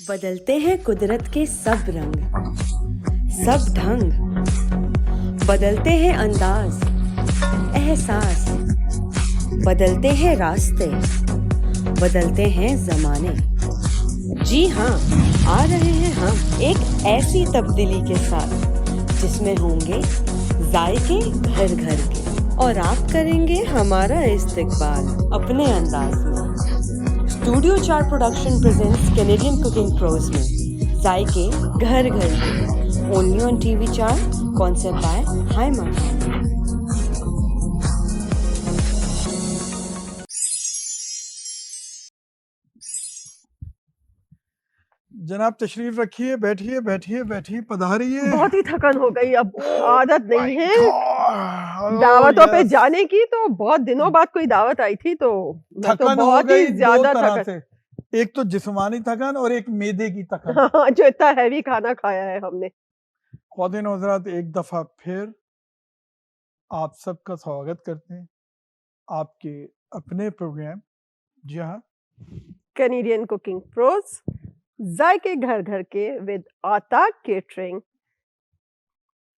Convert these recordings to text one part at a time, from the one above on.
बदलते हैं कुदरत के सब रंग, सब ढंग, बदलते हैं अंदाज, एहसास, बदलते हैं रास्ते, बदलते हैं जमाने। जी हाँ, आ रहे हैं हम एक ऐसी तब्दीली के साथ जिसमें होंगे जायके घर घर के, और आप करेंगे हमारा इस्तकबाल अपने अंदाज में। Studio 4 production presents Canadian cooking pros में जायके घर घर के, only on TV 4, concept by हाय माखन। जनाब तशरीफ रखिए, बैठिए बैठिए बैठिए, पधारिए। बहुत ही थकन हो गई, अब आदत नहीं है Oh, दावतों पे yes. जाने की। तो बहुत दिनों बाद कोई दावत आई थी तो मैं तो थकन हो बहुत गई ही ज्यादा दो तरह थकन। से, एक तो जिस्मानी थकन और एक मैदे की थकन। हाँ, जो इतना हैवी खाना खाया है हमने। ख्वातीन और हज़रात, एक दफा फिर आप सबका स्वागत करते हैं आपके अपने प्रोग्राम, जी हाँ, कैनेडियन कुकिंग प्रोज जायके घर घर के विद आताक catering,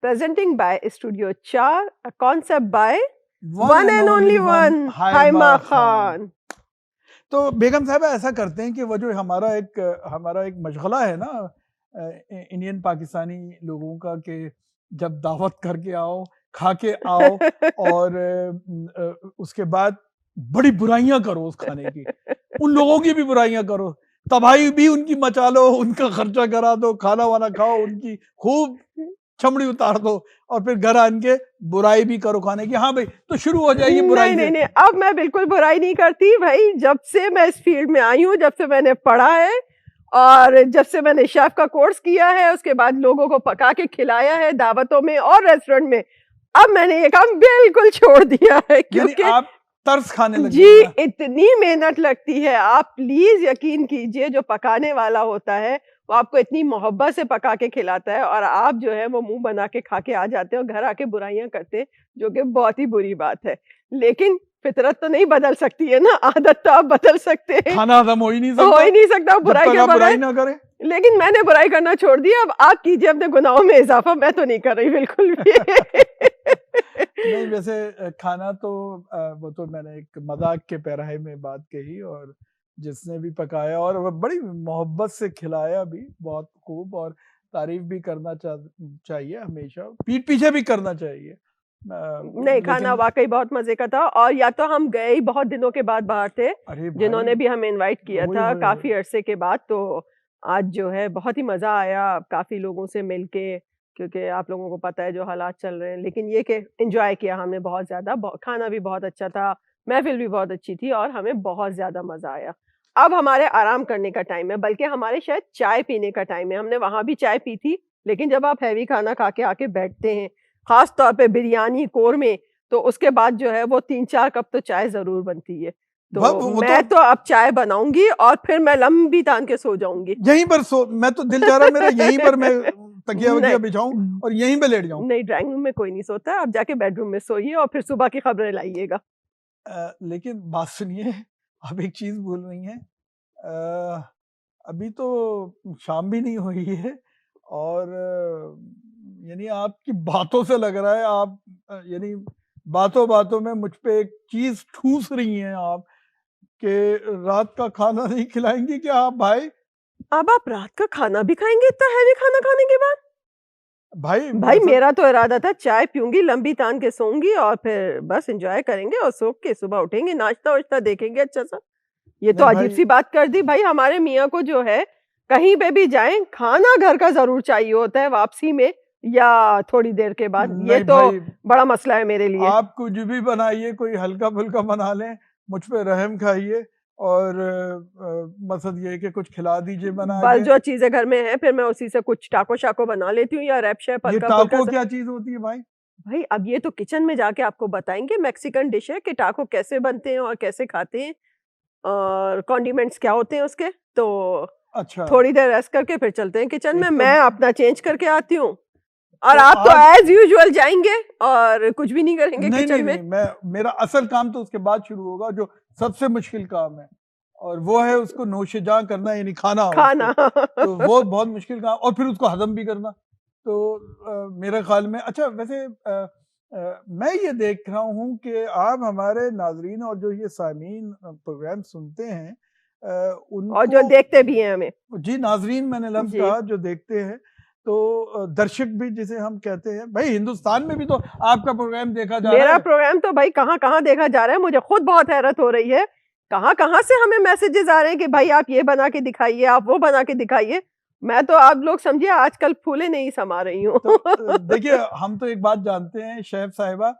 presenting by studio 4, concept by one and only one Haima Khan. तो बेगम साहब ऐसा करते हैं कि वो जो हमारा एक मशगला है ना इंडियन पाकिस्तानी लोगों का, कि जब दावत करके आओ, खा के आओ और उसके बाद बड़ी बुराइयां करो उस खाने की, उन लोगों की भी बुराइयां करो, तबाही भी उनकी मचा लो, उनका खर्चा करा दो, खाना वाना खाओ, उनकी खूब चमड़ी उतार दो और फिर घर आन के बुराई भी करो खाने की। हाँ भाई, तो शुरू हो जाइए बुराई नहीं, से। नहीं, अब मैं बिल्कुल बुराई नहीं करती भाई। जब से मैं इस फील्ड में आई हूँ, जब से मैंने पढ़ा है और जब से मैंने शेफ का कोर्स किया है, उसके बाद लोगों को पका के खिलाया है दावतों में और रेस्टोरेंट में, अब मैंने ये काम बिल्कुल छोड़ दिया है। क्योंकि आप तरस खाने लगे जी, ना? इतनी मेहनत लगती है। आप प्लीज यकीन कीजिए, जो पकाने वाला होता है वो आपको इतनी मोहब्बत से पका के खिलाता है और आप जो है वो मुंह बना के खा के आ जाते हैं और घर आके बुराइयां करते हैं, जो कि बहुत ही बुरी बात है। लेकिन फितरत तो नहीं बदल सकती है ना, आदत तो आप बदल सकते हैं। खाना हजम हो ही नहीं सकता, हो ही नहीं सकता बुराई के बुराई बगैर। ना करे। लेकिन मैंने बुराई करना छोड़ दिया। अब आप कीजिए अपने गुनाहों में इजाफा, मैं तो नहीं कर रही बिल्कुल भी। नहीं, वैसे खाना तो वो तो मैंने एक मजाक के पैराहे में बात कही, और जिसने भी पकाया और वो बड़ी मोहब्बत से खिलाया भी, बहुत खूब, और तारीफ भी करना चाहिए, हमेशा पीठ पीछे भी करना चाहिए। नहीं, खाना वाकई बहुत मजे का था। और या तो हम गए ही बहुत दिनों के बाद बाहर थे, जिन्होंने भी हमें इनवाइट किया था काफी अरसे के बाद, तो आज जो है बहुत ही मजा आया काफी लोगों से मिलके, क्योंकि आप लोगों को पता है जो हालात चल रहे हैं। लेकिन ये कि एंजॉय किया हमने बहुत ज्यादा, खाना भी बहुत अच्छा था, महफिल भी बहुत अच्छी थी और हमें बहुत ज्यादा मजा आया। अब हमारे आराम करने का टाइम है, बल्कि हमारे शायद चाय पीने का टाइम है। हमने वहां भी चाय पी थी, लेकिन जब आप हैवी खाना खा के आके बैठते हैं, खास तौर पे बिरयानी कोरमे, तो उसके बाद जो है वो 3-4 कप तो चाय जरूर बनती है। तो मैं तो अब चाय बनाऊंगी और फिर मैं लंबी तान के सो जाऊंगी यहीं पर। मैं तो दिल चाह रहा मेरा यहीं पर मैं तकिया वकिया बिछाऊं और यहीं पे लेट जाऊं। नहीं, ड्राइंग रूम में कोई नहीं सोता है, आप जाके बेडरूम में सोइए और फिर सुबह की खबरें लाइएगा। लेकिन बात सुनिए, आप एक चीज भूल रही हैं, अभी तो शाम भी नहीं हुई है, और यानी आपकी बातों से लग रहा है आप यानी बातों बातों में मुझ पे एक चीज ठूस रही हैं आप, कि रात का खाना नहीं खिलाएंगी क्या आप भाई? अब आप रात का खाना भी खाएंगे इतना हैवी खाना खाने के बाद? भाई मेरा तो इरादा था चाय पीऊंगी, लंबी तान के सोऊंगी और फिर बस एंजॉय करेंगे और सो के सुबह उठेंगे, नाश्ता वाश्ता देखेंगे अच्छा सा। ये तो अजीब सी बात कर दी भाई। हमारे मियाँ को जो है कहीं पे भी जाएं, खाना घर का जरूर चाहिए होता है, वापसी में या थोड़ी देर के बाद। ये तो बड़ा मसला है मेरे लिए। आप कुछ भी बनाइए, कोई हल्का फुल्का बना लें, मुझ पे रहम खाइए, और मकसद ये है कि कुछ खिला दीजिए बना बस के। जो चीजें घर में है फिर मैं उसी से कुछ टाको शाको बना लेती हूँ या रैप शैप हल्का फुल्का। टाको क्या चीज होती है भाई? भाई अब ये तो किचन में जाके आपको बताएंगे, मैक्सिकन डिश है कि टाको कैसे बनते हैं और कैसे खाते हैं और कॉन्डिमेंट्स क्या होते हैं उसके। तो अच्छा, थोड़ी देर रेस्ट करके फिर चलते हैं किचन में। तो मैं अपना चेंज करके आती हूँ और आप तो एज यूजुअल जाएंगे और कुछ भी नहीं करेंगे किचन में। मेरा असल काम तो उसके बाद शुरू होगा, जो सबसे मुश्किल काम है, और वो है उसको नोशेजां करना, यानी खाना तो वो बहुत मुश्किल काम, और फिर उसको हजम भी करना। तो मेरे ख्याल में अच्छा, वैसे मैं ये देख रहा हूँ कि आप हमारे नाजरीन और जो ये सामीन प्रोग्राम सुनते हैं उनको, और जो देखते भी हैं हमें, जी नाजरीन मैंने लफ्ज कहा, जो देखते हैं, तो दर्शक भी जिसे हम कहते हैं, भाई हिंदुस्तान में भी तो आपका प्रोग्राम देखा जा रहा है। मेरा प्रोग्राम तो भाई कहाँ कहाँ देखा जा रहा है, मुझे खुद बहुत हैरत हो रही है। कहाँ कहाँ से हमें मैसेजेस आ रहे हैं कि भाई आप ये बना के दिखाइए, आप वो बना के दिखाइए। मैं तो, आप लोग समझिए, आजकल फूले नहीं समा रही हूँ। तो देखिए, हम तो एक बात जानते हैं, शेफ साहिबा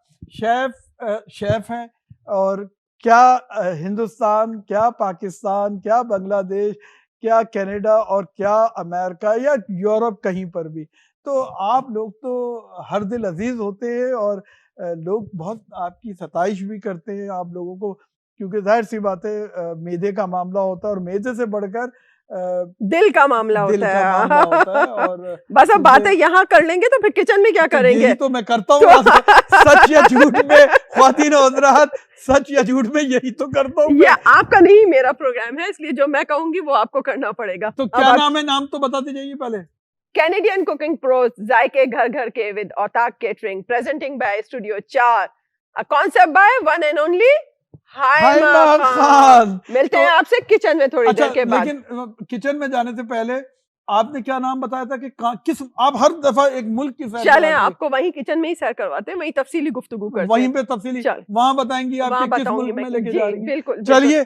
शेफ हैं, और क्या हिंदुस्तान, क्या पाकिस्तान, क्या बांग्लादेश, क्या कनाडा और क्या अमेरिका या यूरोप, कहीं पर भी तो आप लोग तो हर दिल अजीज होते हैं, और लोग बहुत आपकी सताइश भी करते हैं आप लोगों को, क्योंकि जाहिर सी बात है मैदे का मामला होता है, और मैदे से बढ़कर दिल का मामला होता है। और बस अब बातें यहाँ कर लेंगे तो फिर किचन में क्या करेंगे? यही तो मैं करता हूँ। सच या झूठ में ख्वातीन और हज़रात, सच या झूठ में यही तो करता हूँ। ये आपका नहीं, मेरा प्रोग्राम है, इसलिए जो मैं कहूंगी वो आपको करना पड़ेगा। तो क्या नाम है? नाम तो बताते जाइए पहले। कैनेडियन कुकिंग प्रोस, जायके घर घर के विद औताक catering, presenting by studio 4, a concept by one and only Haima Khan. मिलते हैं आपसे किचन में थोड़ी देर के बाद। लेकिन किचन में जाने से पहले आपने क्या नाम बताया था कि किस, आप हर दफा एक मुल्क की सैर, चलें आपको वहीं किचन में ही सैर करवाते हैं, वहीं तफसीली गुफ्तगू करते हैं, वहीं पे तफसीली वहां बताएंगी आप कि किस मुल्क में लेके जा रही हैं। बिल्कुल, चलिए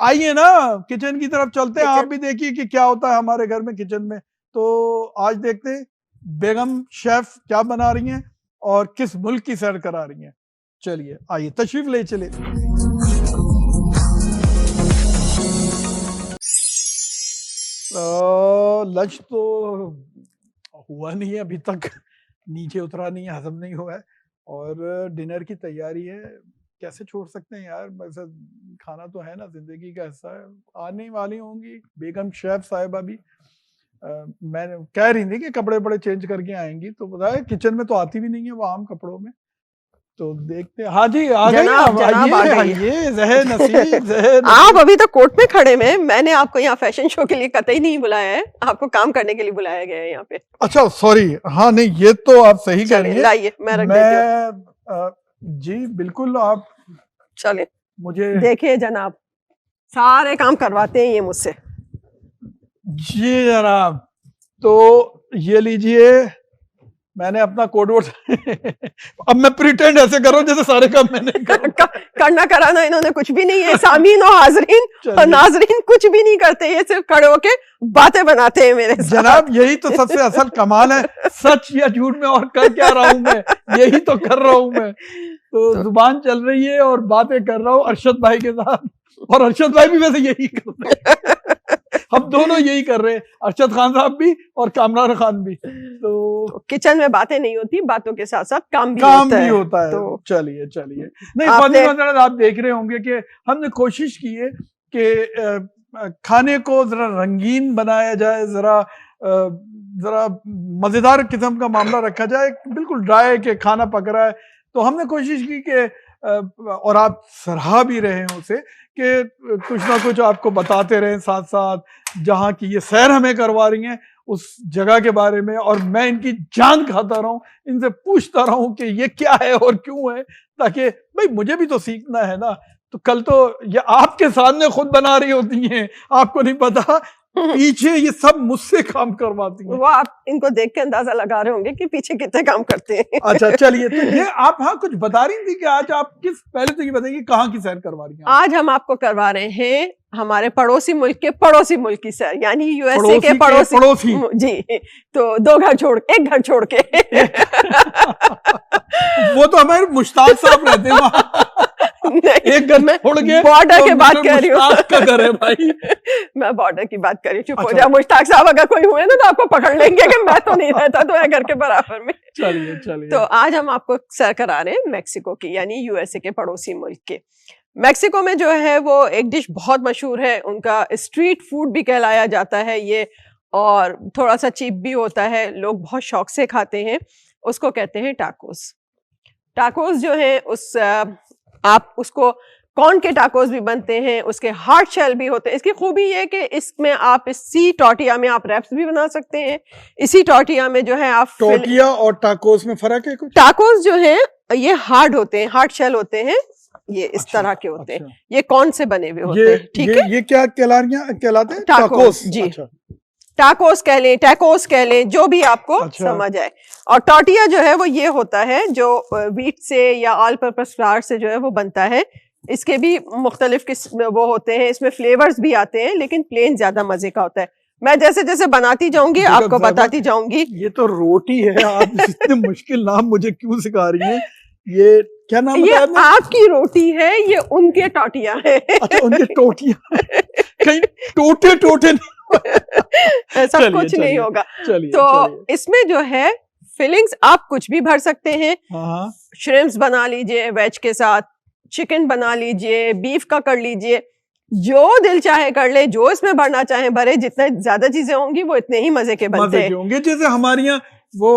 आइए ना किचन की तरफ चलते हैं, आप भी देखिए कि क्या होता है हमारे घर में किचन में। तो आज देखते हैं बेगम शेफ क्या बना रही हैं और किस मुल्क की सैर करा रही हैं। चलिए आइए, तशरीफ ले चले। लंच तो हुआ नहीं है अभी तक, नीचे उतरा नहीं है, हजम नहीं हुआ है, और डिनर की तैयारी है। कैसे छोड़ सकते हैं यार, वैसे खाना तो है ना, जिंदगी का हिस्सा है। आने वाली होंगी बेगम शेफ साहिबा भी, मैंने कह रही थी कि कपड़े बड़े चेंज करके आएंगी, तो बताया किचन में तो आती भी नहीं है वो आम कपड़ों में। तो देखते हैं। हाँ जी, आ गई आप, आइए ज़हर नसीब। आप अभी तो कोर्ट में खड़े में, मैंने आपको यहाँ फैशन शो के लिए कतई नहीं बुलाया है, आपको काम करने के लिए बुलाया गया है यहाँ पे। अच्छा सॉरी, हाँ नहीं ये तो आप सही कह रही हैं। लाइए, मैं रख देती हूँ। जी बिल्कुल, आप चले मुझे देखिए जनाब, सारे काम करवाते हैं ये मुझसे। जी जनाब, तो ये लीजिए, मैंने अपना कोडवर्ड अब मैं प्रिटेंड ऐसे कर रहा हूं जैसे सारे काम मैंने करना कराना इन्होंने कुछ भी नहीं है। सामीन और हाजरीन और नाजरीन कुछ भी नहीं करते, ये सिर्फ खड़े होके बातें बनाते हैं मेरे साथ। जनाब यही तो सबसे असल कमाल है, सच या झूठ में और कर क्या रहा हूं मैं, यही तो कर रहा हूं मैं। तो जुबान चल रही है और बातें कर रहा हूँ अरशद भाई के साथ, और अरशद भाई भी वैसे यही कर रहे हैं। हम दोनों यही कर रहे हैं, अरशद खान साहब भी और कामरान खान भी। तो किचन में बातें नहीं होती, बातों के साथ साथ काम भी होता है। तो चलिए नहीं, आप देख रहे होंगे कि हमने कोशिश की है कि खाने को जरा रंगीन बनाया जाए, जरा मजेदार किस्म का मामला रखा जाए, बिल्कुल ड्राई के खाना पक रहा है। तो हमने कोशिश की कि, और आप सराहा भी रहे हैं उसे, कि कुछ ना कुछ आपको बताते रहें साथ साथ। जहाँ की ये सैर हमें करवा रही हैं उस जगह के बारे में, और मैं इनकी जान खाता रहूं, इनसे पूछता रहूं कि ये क्या है और क्यों है, ताकि भाई मुझे भी तो सीखना है ना। तो कल तो ये आपके सामने खुद बना रही होती हैं, आपको नहीं पता पीछे ये सब मुझसे काम करवाती हैं। वो आप इनको देख के अंदाजा लगा रहे होंगे कि पीछे कितने काम करते हैं। अच्छा चलिए, तो ये आप हाँ कुछ बता रही थी कि आज आप पहले तो ये बताइए कहाँ की सैर करवा रही हैं? आज हम आपको करवा रहे हैं हमारे पड़ोसी मुल्क के पड़ोसी मुल्क की सैर, यानी यूएसए के पड़ोसी जी। तो एक घर छोड़ के वो तो हमारे मुश्ताक साहब रहते हैं वहाँ। एक घर में छोड़ के, बॉर्डर की बात कर रही हूँ। का घर है भाई। मैं बॉर्डर की बात कर रही हूँ। चुप हो जा, मुश्ताक साहब अगर कोई हुए ना तो आपको पकड़ लेंगे कि मैं तो नहीं रहता तो घर के बराबर में। चलिए तो आज हम आपको सैर करा रहे हैं मेक्सिको की, यानी यूएसए के पड़ोसी मुल्क के। मेक्सिको में जो है वो एक डिश बहुत मशहूर है, उनका स्ट्रीट फूड भी कहलाया जाता है ये, और थोड़ा सा चीप भी होता है, लोग बहुत शौक से खाते हैं। उसको कहते हैं टाकोस। टाकोस जो है आप उसको कॉर्न के टाकोस भी बनते हैं, उसके हार्ड शेल भी होते हैं। इसकी खूबी ये है कि इसमें आप इसी टॉर्टिया में आप रैप्स भी बना सकते हैं। इसी टॉर्टिया में जो है आप टॉर्टिया और टाकोस में फर्क है कुछ? टाकोस जो है ये हार्ड होते हैं, हार्ड शेल होते हैं, ये इस तरह के होते हैं। ये कॉर्न से बने हुए होते हैं। ठीक है, ये क्या कहलाते हैं? टाकोस जी। टाकोस कह लें, टैकोस कह लें, जो भी आपको समझ आए। और टॉर्टिया जो है वो ये होता है जो व्हीट से या ऑल पर्पस फ्लावर से जो है वो बनता है। इसके भी मुख्तलिफ वो होते हैं, इसमें फ्लेवर्स भी आते हैं, लेकिन प्लेन ज्यादा मजे का होता है। मैं जैसे जैसे बनाती जाऊंगी आपको बताती जाऊंगी। ये तो रोटी है, आप इतने मुश्किल नाम मुझे क्यों सिखा रही हैं? ये क्या नाम ये आपकी रोटी है, ये उनके टॉटिया है। अच्छा, उनके टोटिया। कहीं टोटे टोटे ऐसा कुछ नहीं होगा। तो इसमें जो है फिलिंग्स आप कुछ भी भर सकते हैं। श्रिम्प्स बना लीजिए वेज के साथ, चिकन बना लीजिए, बीफ का कर लीजिए, जो दिल चाहे कर ले, जो इसमें भरना चाहे भरे। जितने ज्यादा चीजें होंगी वो इतने ही मजे के बनते हैं। जैसे हमारे यहाँ वो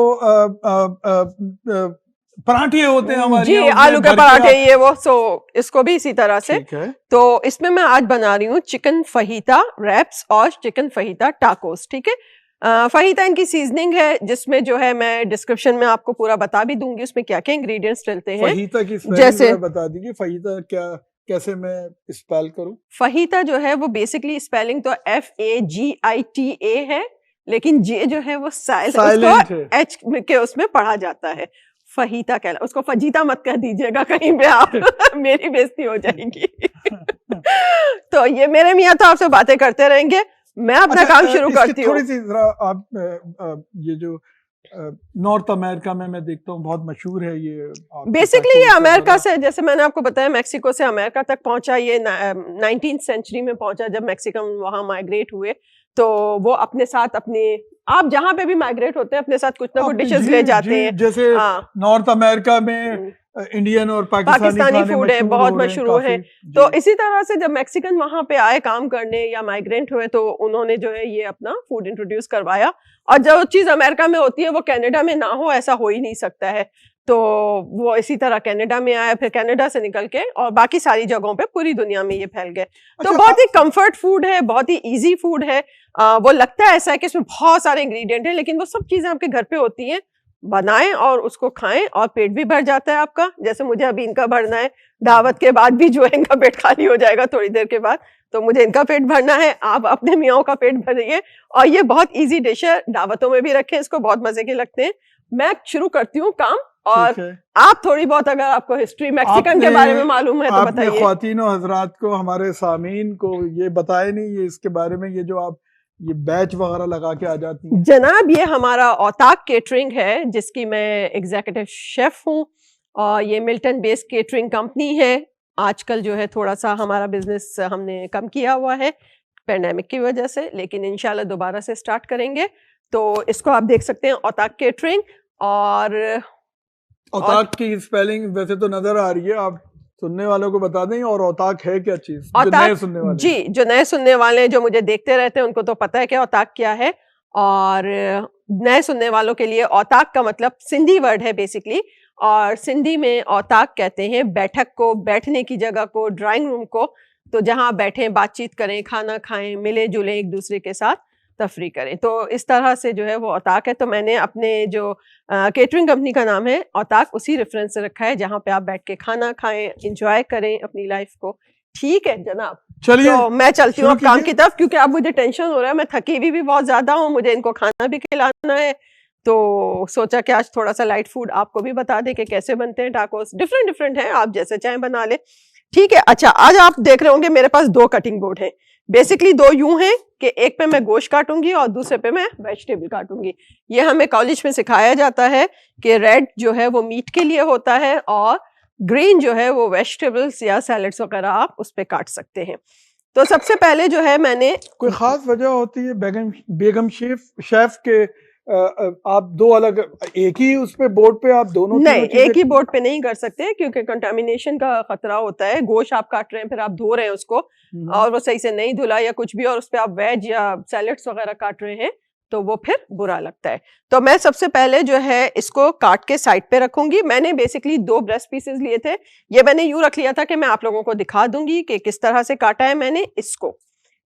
पराठे होते हैं हमारे जी, आलू के पराठे ये वो। सो इसको भी इसी तरह से। तो इसमें मैं आज बना रही हूँ चिकन फहीता रैप्स और चिकन फहीता टाकोस। ठीक है, फहीता इनकी सीजनिंग है, जिसमें जो है मैं डिस्क्रिप्शन में आपको पूरा बता भी दूंगी उसमें क्या क्या इंग्रेडिएंट्स डलते हैं। फहीता की जैसे बता दीजिए, फहीता क्या, कैसे मैं स्पेल करूं? फहीता जो है वो बेसिकली स्पेलिंग तो FAGITA है, लेकिन जे जो है वो साइलेंट है, H के उसमें पढ़ा जाता है। फहीता कहला, उसको फजीता मत कह दीजिएगा कहीं पे आप मेरी बेइज्जती हो जाएगी। तो ये मेरे मियाँ तो आपसे बातें करते रहेंगे, मैं अपना काम शुरू करती हूँ। थोड़ी सी जरा आप ये जो नॉर्थ अमेरिका में मैं देखता हूँ बहुत मशहूर है ये। बेसिकली ये अमेरिका से, जैसे मैंने आपको बताया, मैक्सिको से अमेरिका तक पहुंचा। ये 19th सेंचुरी में पहुंचा, जब मैक्सिकन वहां माइग्रेट हुए। तो वो अपने साथ आप जहाँ पे भी माइग्रेट होते हैं अपने साथ कुछ ना कुछ डिशेस ले जाते हैं। जैसे नॉर्थ अमेरिका में इंडियन और पाकिस्तानी फूड है, बहुत मशहूर है। तो इसी तरह से जब मैक्सिकन वहां पे आए काम करने या माइग्रेंट हुए, तो उन्होंने जो है ये अपना फूड इंट्रोड्यूस करवाया। और जो चीज अमेरिका में होती है वो कनाडा में ना हो, ऐसा हो ही नहीं सकता है। तो वो इसी तरह कनाडा में आया, फिर कनाडा से निकल के और बाकी सारी जगहों पे पूरी दुनिया में ये फैल गए। तो बहुत ही कंफर्ट फूड है, बहुत ही इजी फूड है। वो लगता है ऐसा है कि इसमें बहुत सारे इंग्रेडिएंट हैं, लेकिन वो सब चीजें आपके घर पे होती हैं। बनाएं और उसको खाएं और पेट भी भर जाता है आपका। जैसे मुझे अभी इनका भरना है, दावत के बाद भी जो है इनका पेट खाली हो जाएगा थोड़ी देर के बाद। तो मुझे इनका पेट भरना है, आप अपने मियाओं का पेट भरिए। और ये बहुत इजी डिश है, दावतों में भी रखें इसको, बहुत मजे के लगते हैं। मैं शुरू करती हूँ काम, और आप थोड़ी बहुत अगर आपको हिस्ट्री मैक्सिकन के बारे में मालूम है तो बताइए। ख्वातीनो हजरात को, हमारे सामीन को ये बताए नहीं ये इसके बारे में, ये जो आप ये बैच वगैरह लगा के आ जाती हैं। जनाब, ये हमारा औताक केटरिंग है, जिसकी मैं एग्जीक्यूटिव शेफ हूँ। और ये मिल्टन बेस्ड केटरिंग कंपनी है। आजकल जो है थोड़ा सा हमारा बिजनेस हमने कम किया हुआ है पैंडेमिक की वजह से, लेकिन इंशाल्लाह दोबारा से स्टार्ट करेंगे। तो इसको आप देख सकते हैं, औताक केटरिंग। और औताक की स्पेलिंग वैसे तो नजर आ रही है, आप सुनने वालों को बता दें। और औताक है क्या चीज, जो नए सुनने वाले? जी, जो नए सुनने वाले हैं, जो मुझे देखते रहते हैं, उनको तो पता है कि औताक क्या है। और नए सुनने वालों के लिए औताक का मतलब सिंधी वर्ड है बेसिकली। और सिंधी में औताक कहते हैं बैठक को, बैठने की जगह को, ड्राइंग रूम को। तो जहाँ बैठें, बातचीत करें, खाना खाएं, मिले जुले एक दूसरे के साथ तफरी करें। तो इस तरह से जो है वो औताक है। तो मैंने अपने जो केटरिंग कंपनी का नाम है औताक, उसी रेफरेंस से रखा है, जहाँ पे आप बैठ के खाना खाएं, एंजॉय करें अपनी लाइफ को। ठीक है जनाब, चलिए तो मैं चलती हूँ अब काम की तरफ, क्योंकि अब मुझे टेंशन हो रहा है। मैं थकी हुई भी बहुत ज्यादा हूँ, मुझे इनको खाना भी खिलाना है। तो सोचा कि आज थोड़ा सा लाइट फूड आपको भी बता दे कि कैसे बनते हैं टाकोस। डिफरेंट है, आप जैसे चाहें बना ले। ठीक है, अच्छा, आज आप देख रहे होंगे मेरे पास 2 कटिंग बोर्ड हैं। बेसिकली 2 यूं हैं कि एक पे मैं गोश्त काटूंगी और दूसरे पे मैं वेजिटेबल काटूंगी। ये हमें कॉलेज में सिखाया जाता है कि रेड जो है वो मीट के लिए होता है और ग्रीन जो है वो वेजिटेबल्स या सैलड्स वगैरह आप उस पे काट सकते हैं। तो सबसे पहले जो है मैंने, कोई खास वजह होती है बेगम शेफ के आप 2 अलग, एक ही उस पे बोर्ड पे आप दोनों? नहीं, एक ही बोर्ड पे नहीं कर सकते, क्योंकि कंटामिनेशन का खतरा होता है। गोश्त आप काट रहे हैं, फिर आप धो रहे हैं उसको और वो सही से नहीं धुला या कुछ भी, और उस पे आप वेज या सैलेड्स वगैरह काट रहे हैं, तो वो फिर बुरा लगता है। तो मैं सबसे पहले जो है इसको काट के साइड पे रखूंगी। मैंने बेसिकली 2 ब्रेस्ट पीसेस लिए थे, ये मैंने यूं रख लिया था कि मैं आप लोगों को दिखा दूंगी कि किस तरह से काटा है मैंने इसको।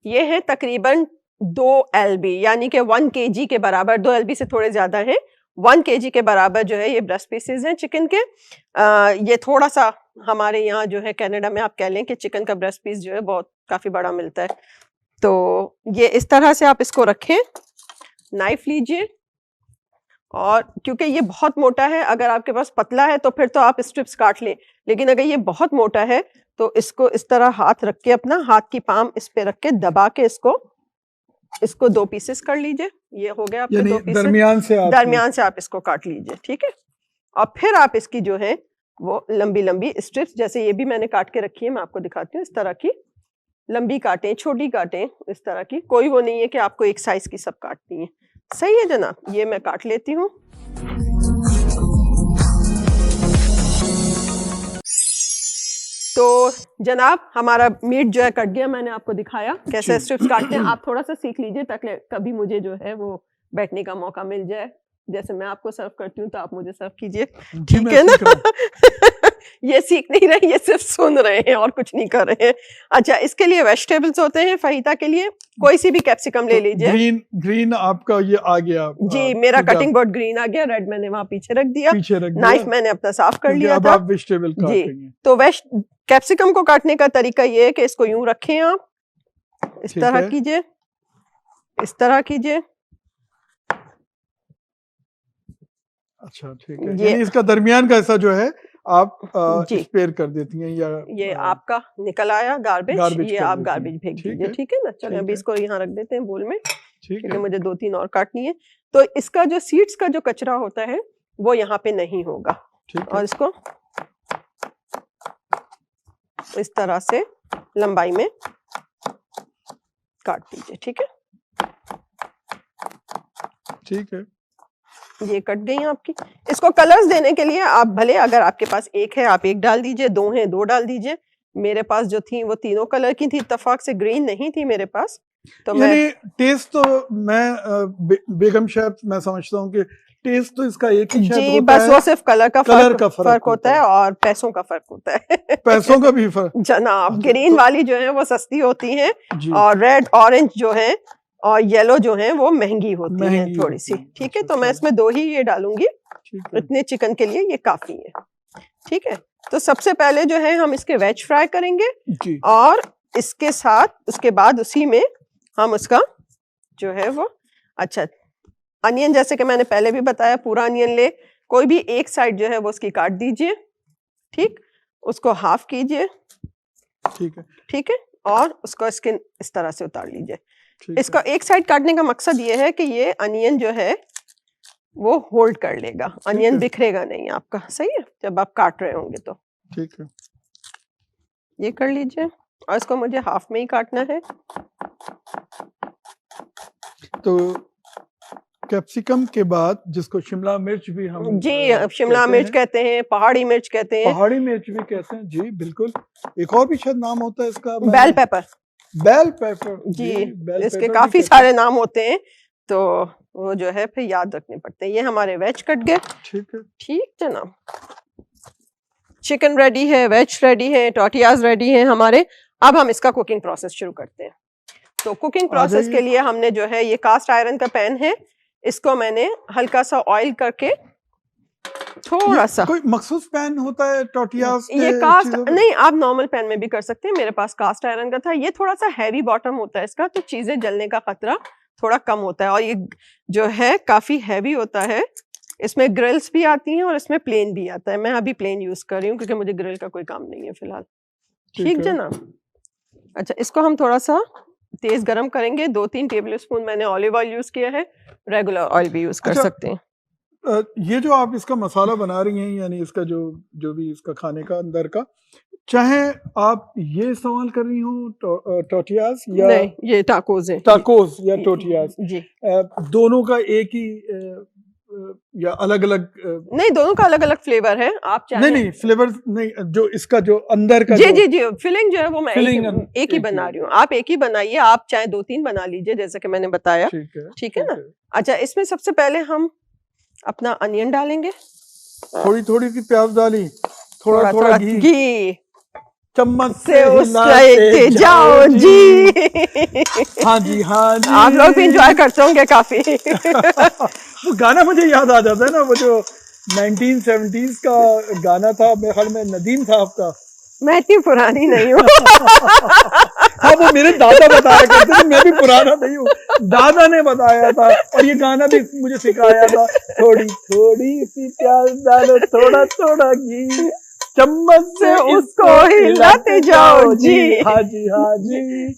ये है तकरीबन 2 LB, यानी कि 1 kg के बराबर, 2 LB से थोड़े ज्यादा है, 1 kg के बराबर जो है ये ब्रेस्ट पीसेस हैं चिकन के। ये थोड़ा सा हमारे यहाँ जो है कनाडा में आप कह लें कि चिकन का ब्रेस्ट पीस जो है बहुत काफी बड़ा मिलता है। तो ये इस तरह से आप इसको रखें, नाइफ लीजिए, और क्योंकि ये बहुत मोटा है, अगर आपके पास पतला है तो फिर तो आप स्ट्रिप्स काट लें, लेकिन अगर ये बहुत मोटा है तो इसको इस तरह हाथ रख के, अपना हाथ की पाम इस पे रख के दबा के इसको 2 पीसेस कर लीजिए। ये हो गया आपके 2 पीसेस, दरमियान से आप इसको काट लीजिए, ठीक है। और फिर आप इसकी जो है वो लंबी लंबी स्ट्रिप्स, जैसे ये भी मैंने काट के रखी है, मैं आपको दिखाती हूँ, इस तरह की लंबी काटें, छोटी काटें, इस तरह की, कोई वो नहीं है कि आपको एक साइज की सब काटनी है। सही है जनाब, ये मैं काट लेती हूँ। तो जनाब हमारा मीट जो है कट गया, मैंने आपको दिखाया कैसे स्ट्रिप्स काटते हैं। आप थोड़ा सा सीख लीजिए ताकि कभी मुझे जो है वो बैठने का मौका मिल जाए, जैसे मैं आपको सर्व करती हूँ तो आप मुझे सर्व कीजिए, ठीक है ना। ये सीख नहीं रहे, ये सिर्फ सुन रहे हैं और कुछ नहीं कर रहे हैं। अच्छा, इसके लिए वेजिटेबल्स होते हैं फहीता के लिए, कोई सी भी कैप्सिकम ले लीजिए। ग्रीन आपका ये आ गया जी, मेरा कटिंग बोर्ड ग्रीन आ गया, रेड मैंने वहाँ पीछे रख दिया, नाइफ मैंने अपना साफ कर लिया था। आप वेजिटेबल काटेंगे। तो कैप्सिकम को काटने का तरीका ये है कि इसको यूं रखें, आप इस तरह कीजिए, इस तरह कीजिए। अच्छा, ठीक है। यानी इसका दरमियान का हिस्सा जो है आप स्पेयर कर देती हैं, या ये आपका निकल आया गार्बेज, ये आप गार्बेज फेंक दीजिए, ठीक है ना। चलिए अभी इसको यहाँ रख देते हैं बोल में, क्योंकि मुझे 2-3 और काटनी है। तो इसका जो सीड्स का जो कचरा होता है वो यहाँ पे नहीं होगा, और इसको इस तरह से लंबाई में काट दीजिए, ठीक है। ठीक है, ये कट गई आपकी। इसको कलर्स देने के लिए आप भले, अगर आपके पास एक है आप एक डाल दीजिए, 2 हैं 2 डाल दीजिए। मेरे पास जो थी वो तीनों कलर की थी, इत्तेफाक से ग्रीन नहीं थी मेरे पास, तो मैं टेस्ट तो मैं बेगम साहब मैं समझता हूँ कि टेस्ट तो इसका एक ही शायद जी, होता बस है, वो सिर्फ कलर का फर्क होता है और पैसों का फर्क होता है। पैसों का भी फर्क जनाब, ग्रीन वाली जो है वो सस्ती होती है, और रेड ऑरेंज जो है और येलो जो है वो महंगी होती है थोड़ी सी, ठीक है। तो मैं इसमें 2 ही ये डालूंगी, इतने चिकन के लिए ये काफी है, ठीक है। तो सबसे पहले जो है हम इसके वेज फ्राई करेंगे, और इसके साथ उसके बाद उसी में हम उसका जो है वो, अच्छा, अनियन जैसे कि मैंने पहले भी बताया, पूरा अनियन ले, कोई भी एक साइड जो है वो उसकी काट दीजिए, ठीक, उसको हाफ कीजिए, ठीक है, ठीक है, और उसका स्किन इस तरह से उतार लीजिए। इसका एक साइड काटने का मकसद ये है कि ये अनियन जो है वो होल्ड कर लेगा, अनियन बिखरेगा नहीं आपका, सही है, जब आप काट रहे होंगे तो। ठीक है, ये कर लीजिए, और इसको मुझे हाफ में ही काटना है। तो कैप्सिकम के बाद जिसको शिमला मिर्च भी हम जी, शिमला मिर्च कहते हैं, पहाड़ी मिर्च कहते हैं, पहाड़ी मिर्च भी कहते हैं, जी बिल्कुल। एक और भी शायद नाम होता है इसका, बेल पेपर। बेल पेपर जी, इसके काफी सारे नाम होते हैं, तो वो जो है फिर याद रखने पड़ते हैं। ये हमारे वेज कट गए, ठीक है, ठीक जनाब। चिकन रेडी है, वेज रेडी है, टोटियाज रेडी है हमारे। अब हम इसका कुकिंग प्रोसेस शुरू करते हैं। तो कुकिंग प्रोसेस के लिए हमने जो है, ये कास्ट आयरन का पैन है, इसको मैंने हल्का सा ऑयल करके, थोड़ा सा, कोई मखसूस पैन होता है टोटियाज ये कास्ट नहीं, आप नॉर्मल पैन में भी कर सकते हैं, मेरे पास कास्ट आयरन का था। ये थोड़ा सा हैवी बॉटम होता है इसका, तो चीजें जलने का खतरा थोड़ा कम होता है, और ये जो है काफी हैवी होता है। इसमें ग्रिल्स भी आती हैं और इसमें प्लेन भी आता है। मैं अभी प्लेन यूज कर रही हूँ क्योंकि मुझे ग्रिल का कोई काम नहीं है फिलहाल, ठीक है ना। अच्छा, इसको हम थोड़ा सा तेज गरम करेंगे। 2-3 टेबल स्पून मैंने ऑलिव ऑयल यूज किया है, रेगुलर ऑयल भी यूज कर सकते हैं। ये जो आप इसका मसाला बना रही हैं, यानी इसका जो भी इसका खाने का अंदर का, चाहे आप ये इस्तेमाल कर रही हो टोटियाज या नहीं, ये टाकोस है, टाकोस या टोटियाज, जी, दोनों का एक ही या अलग अलग? नहीं, दोनों का अलग अलग फ्लेवर है। आप चाहे नहीं फ्लेवर नहीं, जो इसका जो अंदर का जी जी जी फिलिंग जो है वो मैं एक ही बना ही। रही हूँ। आप एक ही बनाइए, आप चाहे 2-3 बना लीजिए जैसे कि मैंने बताया। ठीक है ना। अच्छा, इसमें सबसे पहले हम अपना अनियन डालेंगे। थोड़ी थोड़ी सी प्याज डाली, थोड़ा थोड़ा घी चम्मच से हिलाते जाओ जी। हाँ जी हाँ जी। आप लोग भी एंजॉय करते होंगे काफी। वो गाना मुझे याद आ जाता है ना, वो जो 1970s का गाना था, मेरे ख्याल में नदीम साहब का। मैं इतनी पुरानी नहीं हूँ। हाँ, वो मेरे दादा बताया करते थे, मैं भी पुराना नहीं हूँ, दादा ने बताया था और ये गाना भी मुझे सिखाया था। थोड़ी थोड़ी सी प्याज डालो, थोड़ा थोड़ा घी, चम्मच से उसको हिलाते जाओ जी। हाँ जी हाँ जी।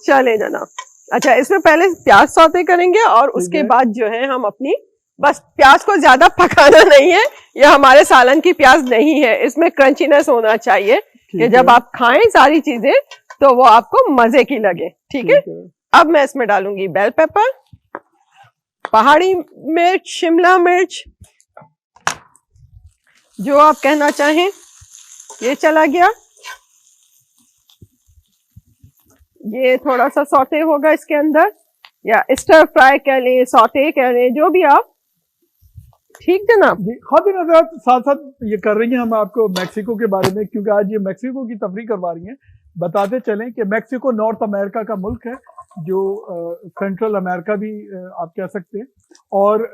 चले जनाब। अच्छा, इसमें पहले प्याज सौते करेंगे और उसके बाद जो है हम अपनी, बस प्याज को ज्यादा पकाना नहीं है, यह हमारे सालन की प्याज नहीं है, इसमें क्रंचीनेस होना चाहिए कि जब आप खाएं सारी चीजें तो वो आपको मजे की लगे। ठीक है। अब मैं इसमें डालूंगी बेल पेपर, पहाड़ी मिर्च, शिमला मिर्च, जो आप कहना चाहें। ये चला गया, ये थोड़ा सा सौते होगा इसके अंदर, या स्टर फ्राई कह लें, सौते कह लें, जो भी आप। ठीक जनाब। खातिन हज़रात, साथ साथ ये कर रही हैं हम आपको मैक्सिको के बारे में, क्योंकि आज ये मैक्सिको की तफरीह करवा रही हैं। बताते चलें कि मैक्सिको नॉर्थ अमेरिका का मुल्क है, जो सेंट्रल अमेरिका भी आप कह सकते हैं, और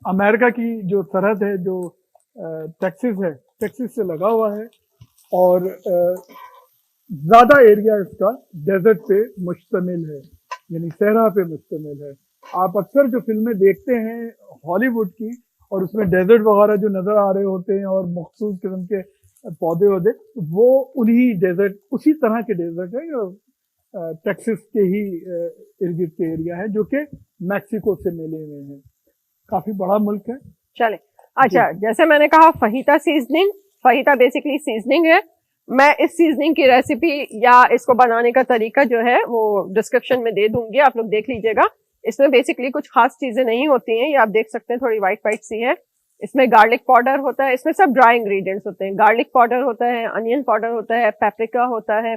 अमेरिका की जो सरहद है, जो टेक्सास है, टेक्सास से लगा हुआ है, और ज़्यादा एरिया इसका डेजर्ट पे मुश्तमिल है, यानी सहरा पे मुश्तमिल है। आप अक्सर जो फिल्में देखते हैं हॉलीवुड की, और उसमें डेजर्ट वगैरह जो नज़र आ रहे होते हैं और मखसूस किस्म के पौधे होते, वो उन्हीं डेजर्ट, उसी तरह के डेजर्ट है, टेक्सास के ही इर्द गिर्द के एरिया है, जो कि मैक्सिको से मिले हुए हैं। काफी बड़ा मुल्क है। चले। अच्छा, जैसे मैंने कहा fajita seasoning, fajita basically seasoning है। मैं इस सीजनिंग की रेसिपी या इसको बनाने का तरीका जो है वो डिस्क्रिप्शन में दे दूंगी, आप लोग देख लीजिएगा। इसमें बेसिकली कुछ खास चीजें नहीं होती हैं, ये आप देख सकते हैं, थोड़ी व्हाइट व्हाइट सी है। इसमें गार्लिक पाउडर होता है, इसमें सब ड्राई इंग्रेडिएंट्स होते हैं। गार्लिक पाउडर होता है, अनियन पाउडर होता है, पेपरिका होता है,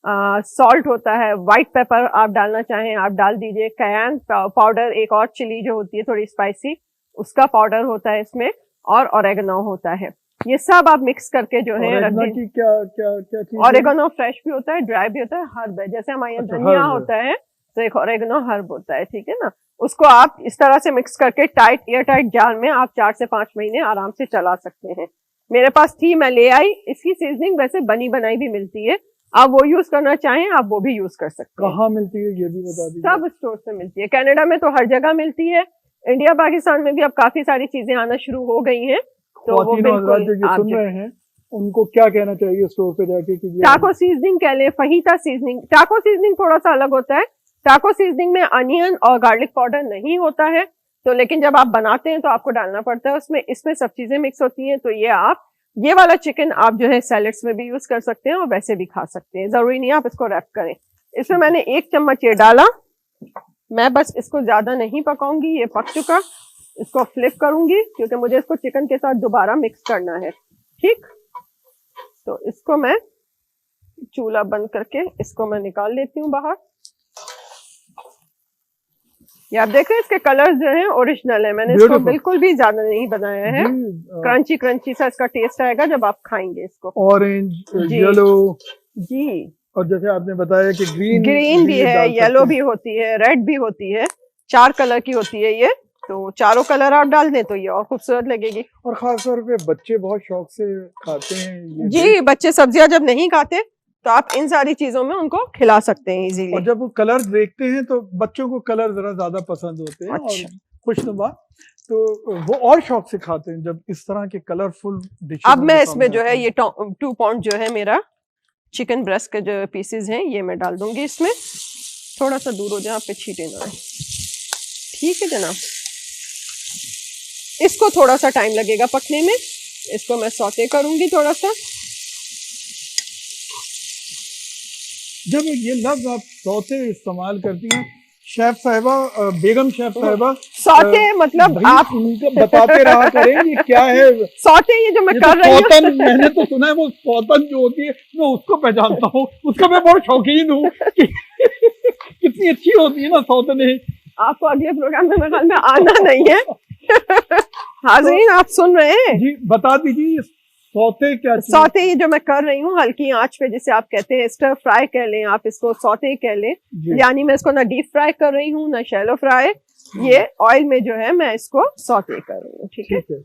सॉल्ट होता है, व्हाइट पेपर आप डालना चाहें आप डाल दीजिए, कैन पाउडर, एक और चिली जो होती है थोड़ी स्पाइसी, उसका पाउडर होता है इसमें, और ऑरेगनो होता है। ये सब आप मिक्स करके जो है रख दीजिए। क्या चीज? ऑरेगनो फ्रेश भी होता है, ड्राई भी होता है, हर्ब है। जैसे हमारे यहाँ धनिया होता है तो एक ऑरेगनो हर्ब होता है, ठीक है ना। उसको आप इस तरह से मिक्स करके टाइट, एयर टाइट जार में आप 4 से 5 महीने आराम से चला सकते हैं। मेरे पास थी, मैं ले आई। इसकी सीजनिंग वैसे बनी बनाई भी मिलती है, आप वो यूज करना चाहें आप वो भी यूज कर सकते हैं। कहाँ मिलती है ये भी बता दीजिए। सब स्टोर से मिलती है, कनाडा में तो हर जगह मिलती है, इंडिया पाकिस्तान में भी अब काफी सारी चीजें आना शुरू हो गई हैं। तो वो बिल्कुल आप सुन रहे हैं, उनको क्या कहना चाहिए स्टोर पे जाके कि टाको सीजनिंग कह ले, फहीता सीजनिंग। टाको सीजनिंग थोड़ा सा अलग होता है। टाको सीजनिंग में अनियन और गार्लिक पाउडर नहीं होता है, तो लेकिन जब आप बनाते हैं तो आपको डालना पड़ता है उसमें। इसमें सब चीजें मिक्स होती हैं। तो ये वाला चिकन आप जो है सैलेड्स में भी यूज कर सकते हैं और वैसे भी खा सकते हैं, जरूरी नहीं आप इसको रैप करें। इसमें मैंने 1 चम्मच ये डाला, मैं बस इसको ज्यादा नहीं पकाऊंगी, ये पक चुका। इसको फ्लिप करूंगी क्योंकि मुझे इसको चिकन के साथ दोबारा मिक्स करना है। ठीक, तो इसको मैं चूल्हा बंद करके इसको मैं निकाल लेती हूँ बाहर। ये आप देख रहे हैं इसके कलर्स जो हैं ओरिजिनल है, मैंने इसको बिल्कुल भी ज्यादा नहीं बनाया है। क्रंची क्रंची सा इसका टेस्ट आएगा जब आप खाएंगे इसको। ऑरेंज, येलो जी, और जैसे आपने बताया कि ग्रीन भी है, येलो भी होती है, रेड भी होती है, 4 कलर की होती है ये। तो चारों कलर आप डाल दें तो ये और खूबसूरत लगेगी। और खास तौर पे बच्चे बहुत शौक से खाते हैं जी। बच्चे सब्जियां जब नहीं खाते तो आप इन सारी चीजों में उनको खिला सकते हैं इजीली। और जब वो कलर देखते हैं तो बच्चों को कलर जरा ज्यादा पसंद होते हैं। अच्छा। और खुशनुमा, तो वो और शौक से खाते हैं जब इस तरह के कलरफुल डिशेस। अब मैं इसमें जो है ये 2 पाउंड जो है मेरा चिकन ब्रेस्ट के जो पीसेस हैं ये मैं डाल दूंगी इसमें। थोड़ा सा दूर हो जाए, आप पे छींटे ना आए। ठीक है जनाब, इसको थोड़ा सा टाइम लगेगा पकने में, इसको मैं सौते करूंगी थोड़ा सा। जब ये लफ्ज आप सौते इस्तेमाल करती हैं शेफ साहिबा, बेगम शेफ साहिबा, सौते मतलब भाई आप उनको बताते रहा करें ये क्या है। सौते ये जो मैं ये कर तो रही सौतन, हूँ मैंने तो सुना है वो सौतन जो होती है मैं उसको पहचानता हूँ, उसका मैं बहुत शौकीन हूँ कि कितनी अच्छी होती है ना सौतने। आपको अगले प्रोग्राम में मेरे ख्याल में आना नहीं है। हाज़रीन आप सुन रहे हैं, जी बता दीजिए सौते क्या चीज़? सौते ये जो मैं कर रही हूँ हल्की आंच पे, जिसे आप कहते हैं स्टर फ्राई कह लें, आप इसको सौते कह लें, जी। यानी मैं इसको ना डीप फ्राई कर रही हूँ ना शैलो फ्राई, ये ऑयल में जो है मैं इसको सौते कर रही हूँ। ठीक है, ठीक है।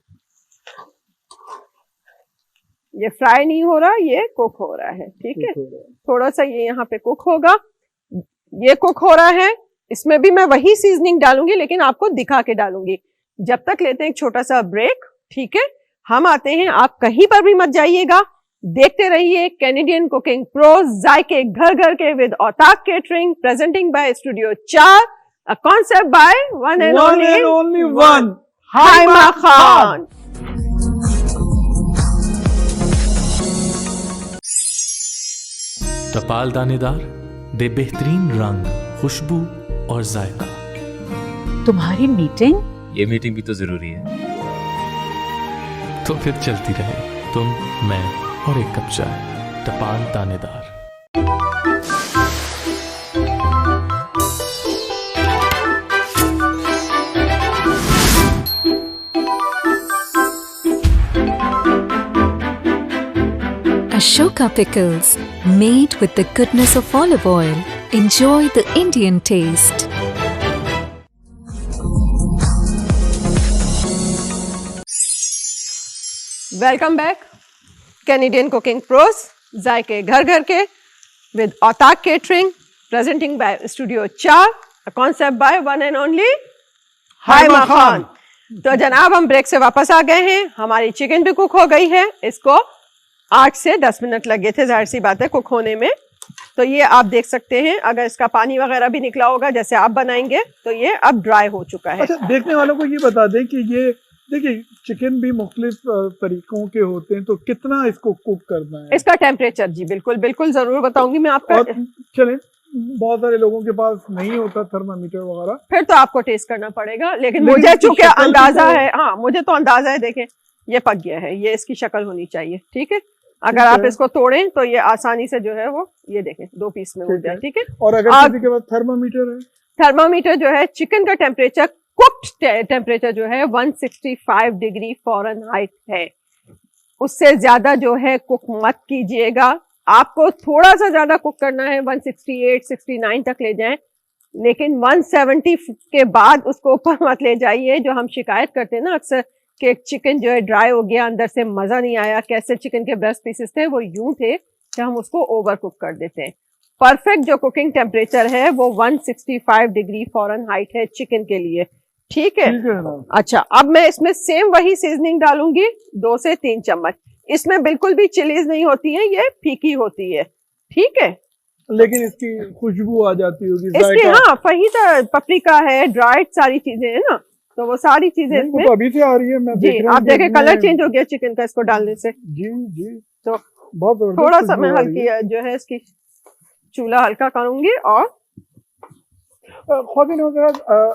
ये फ्राई नहीं हो रहा, ये कुक हो रहा है। ठीक है, थोड़ा सा ये यहाँ पे कुक होगा, ये कुक हो रहा है। इसमें भी मैं वही सीजनिंग डालूंगी लेकिन आपको दिखा के डालूंगी। जब तक लेते हैं एक छोटा सा ब्रेक, ठीक है, हम आते हैं, आप कहीं पर भी मत जाइएगा, देखते रहिए कैनेडियन कुकिंग प्रोज, जायके घर घर के विद औताक catering, presenting by studio 4, a concept by one and only one Haima Khan. टपाल दानेदार दे बेहतरीन रंग, खुशबू और जायका। तुम्हारी मीटिंग? ये मीटिंग भी तो जरूरी है। तो फिर चलती रहे, तुम, मैं और एक कप चाय। टपाल दानेदार। Ashoka pickles, made with the goodness of olive oil. Enjoy the Indian taste. Welcome back, Canadian cooking pros, जायके घर घर के विद औताक catering, presenting by studio 4, a concept by one and only Haima Khan. तो जनाब हम ब्रेक से वापस आ गए हैं, हमारी चिकन भी कुक हो गई है, इसको 8 से 10 मिनट लगे थे, जाहिर सी बात है कुक होने में। तो ये आप देख सकते हैं, अगर इसका पानी वगैरह भी निकला होगा जैसे आप बनाएंगे तो ये अब ड्राई हो चुका है। अच्छा, देखने वालों को ये बता दें कि ये देखिए चिकन भी मुख्तलिफ तरीकों के होते हैं, तो कितना इसको कुक करना है? इसका टेम्परेचर जी बिल्कुल बिल्कुल जरूर बताऊंगी मैं आपका। और चलें, बहुत सारे लोगों के पास नहीं होता थर्मामीटर वगैरह, फिर तो आपको टेस्ट करना पड़ेगा, लेकिन लेकिन मुझे इसकी चूंकि शक्ल अंदाजा तो- है, हाँ मुझे तो अंदाजा है, देखें ये पक गया है, ये इसकी शक्ल होनी चाहिए। ठीक है, अगर ठीक आप है। इसको तोड़ें तो ये आसानी से जो है वो ये देखें 2 पीस में हो ठीक जाए। है। ठीक है, और अगर आप- किसी के पास थर्मामीटर है, थर्मामीटर जो है, चिकन का टेम्परेचर, कुक्ड टेम्परेचर जो है 165 डिग्री फ़ारेनहाइट है, उससे ज्यादा जो है कुक मत कीजिएगा। आपको थोड़ा सा ज्यादा कुक करना है, 168 69 तक ले जाएं, लेकिन 170 के बाद उसको ऊपर मत ले जाइए। जो हम शिकायत करते हैं ना अक्सर कि चिकन जो है ड्राई हो गया, अंदर से मजा नहीं आया, कैसे चिकन के ब्रेस्ट पीसेस थे वो यूं थे कि हम उसको ओवर कुक कर देते हैं। परफेक्ट जो कुकिंग टेम्परेचर है वो 165 डिग्री फ़ारेनहाइट है चिकन के लिए। ठीक है, ठीक है ना? अच्छा अब मैं इसमें सेम वही सीजनिंग डालूंगी, 2 से 3 चम्मच। इसमें बिल्कुल भी चिलीज नहीं होती है, ये फीकी होती है। ठीक है, लेकिन इसकी खुशबू आ जाती होगी, इसकी जायका। हाँ वही तो पपरिका है, ड्राइड सारी चीजें है ना, तो वो सारी चीजें नहीं, वो इसमें तो अभी से आ रही है, मैं जी। देख रहा आप हूँ देखें कि कलर इसमें- चेंज हो गया चिकन का इसको डालने से। जी जी, तो बहुत जबरदस्त थोड़ा सा खुशबू मैं आ रही है। हल्की जो है इसकी चूल्हा हल्का करूंगी। और ख्वातीन हज़रात,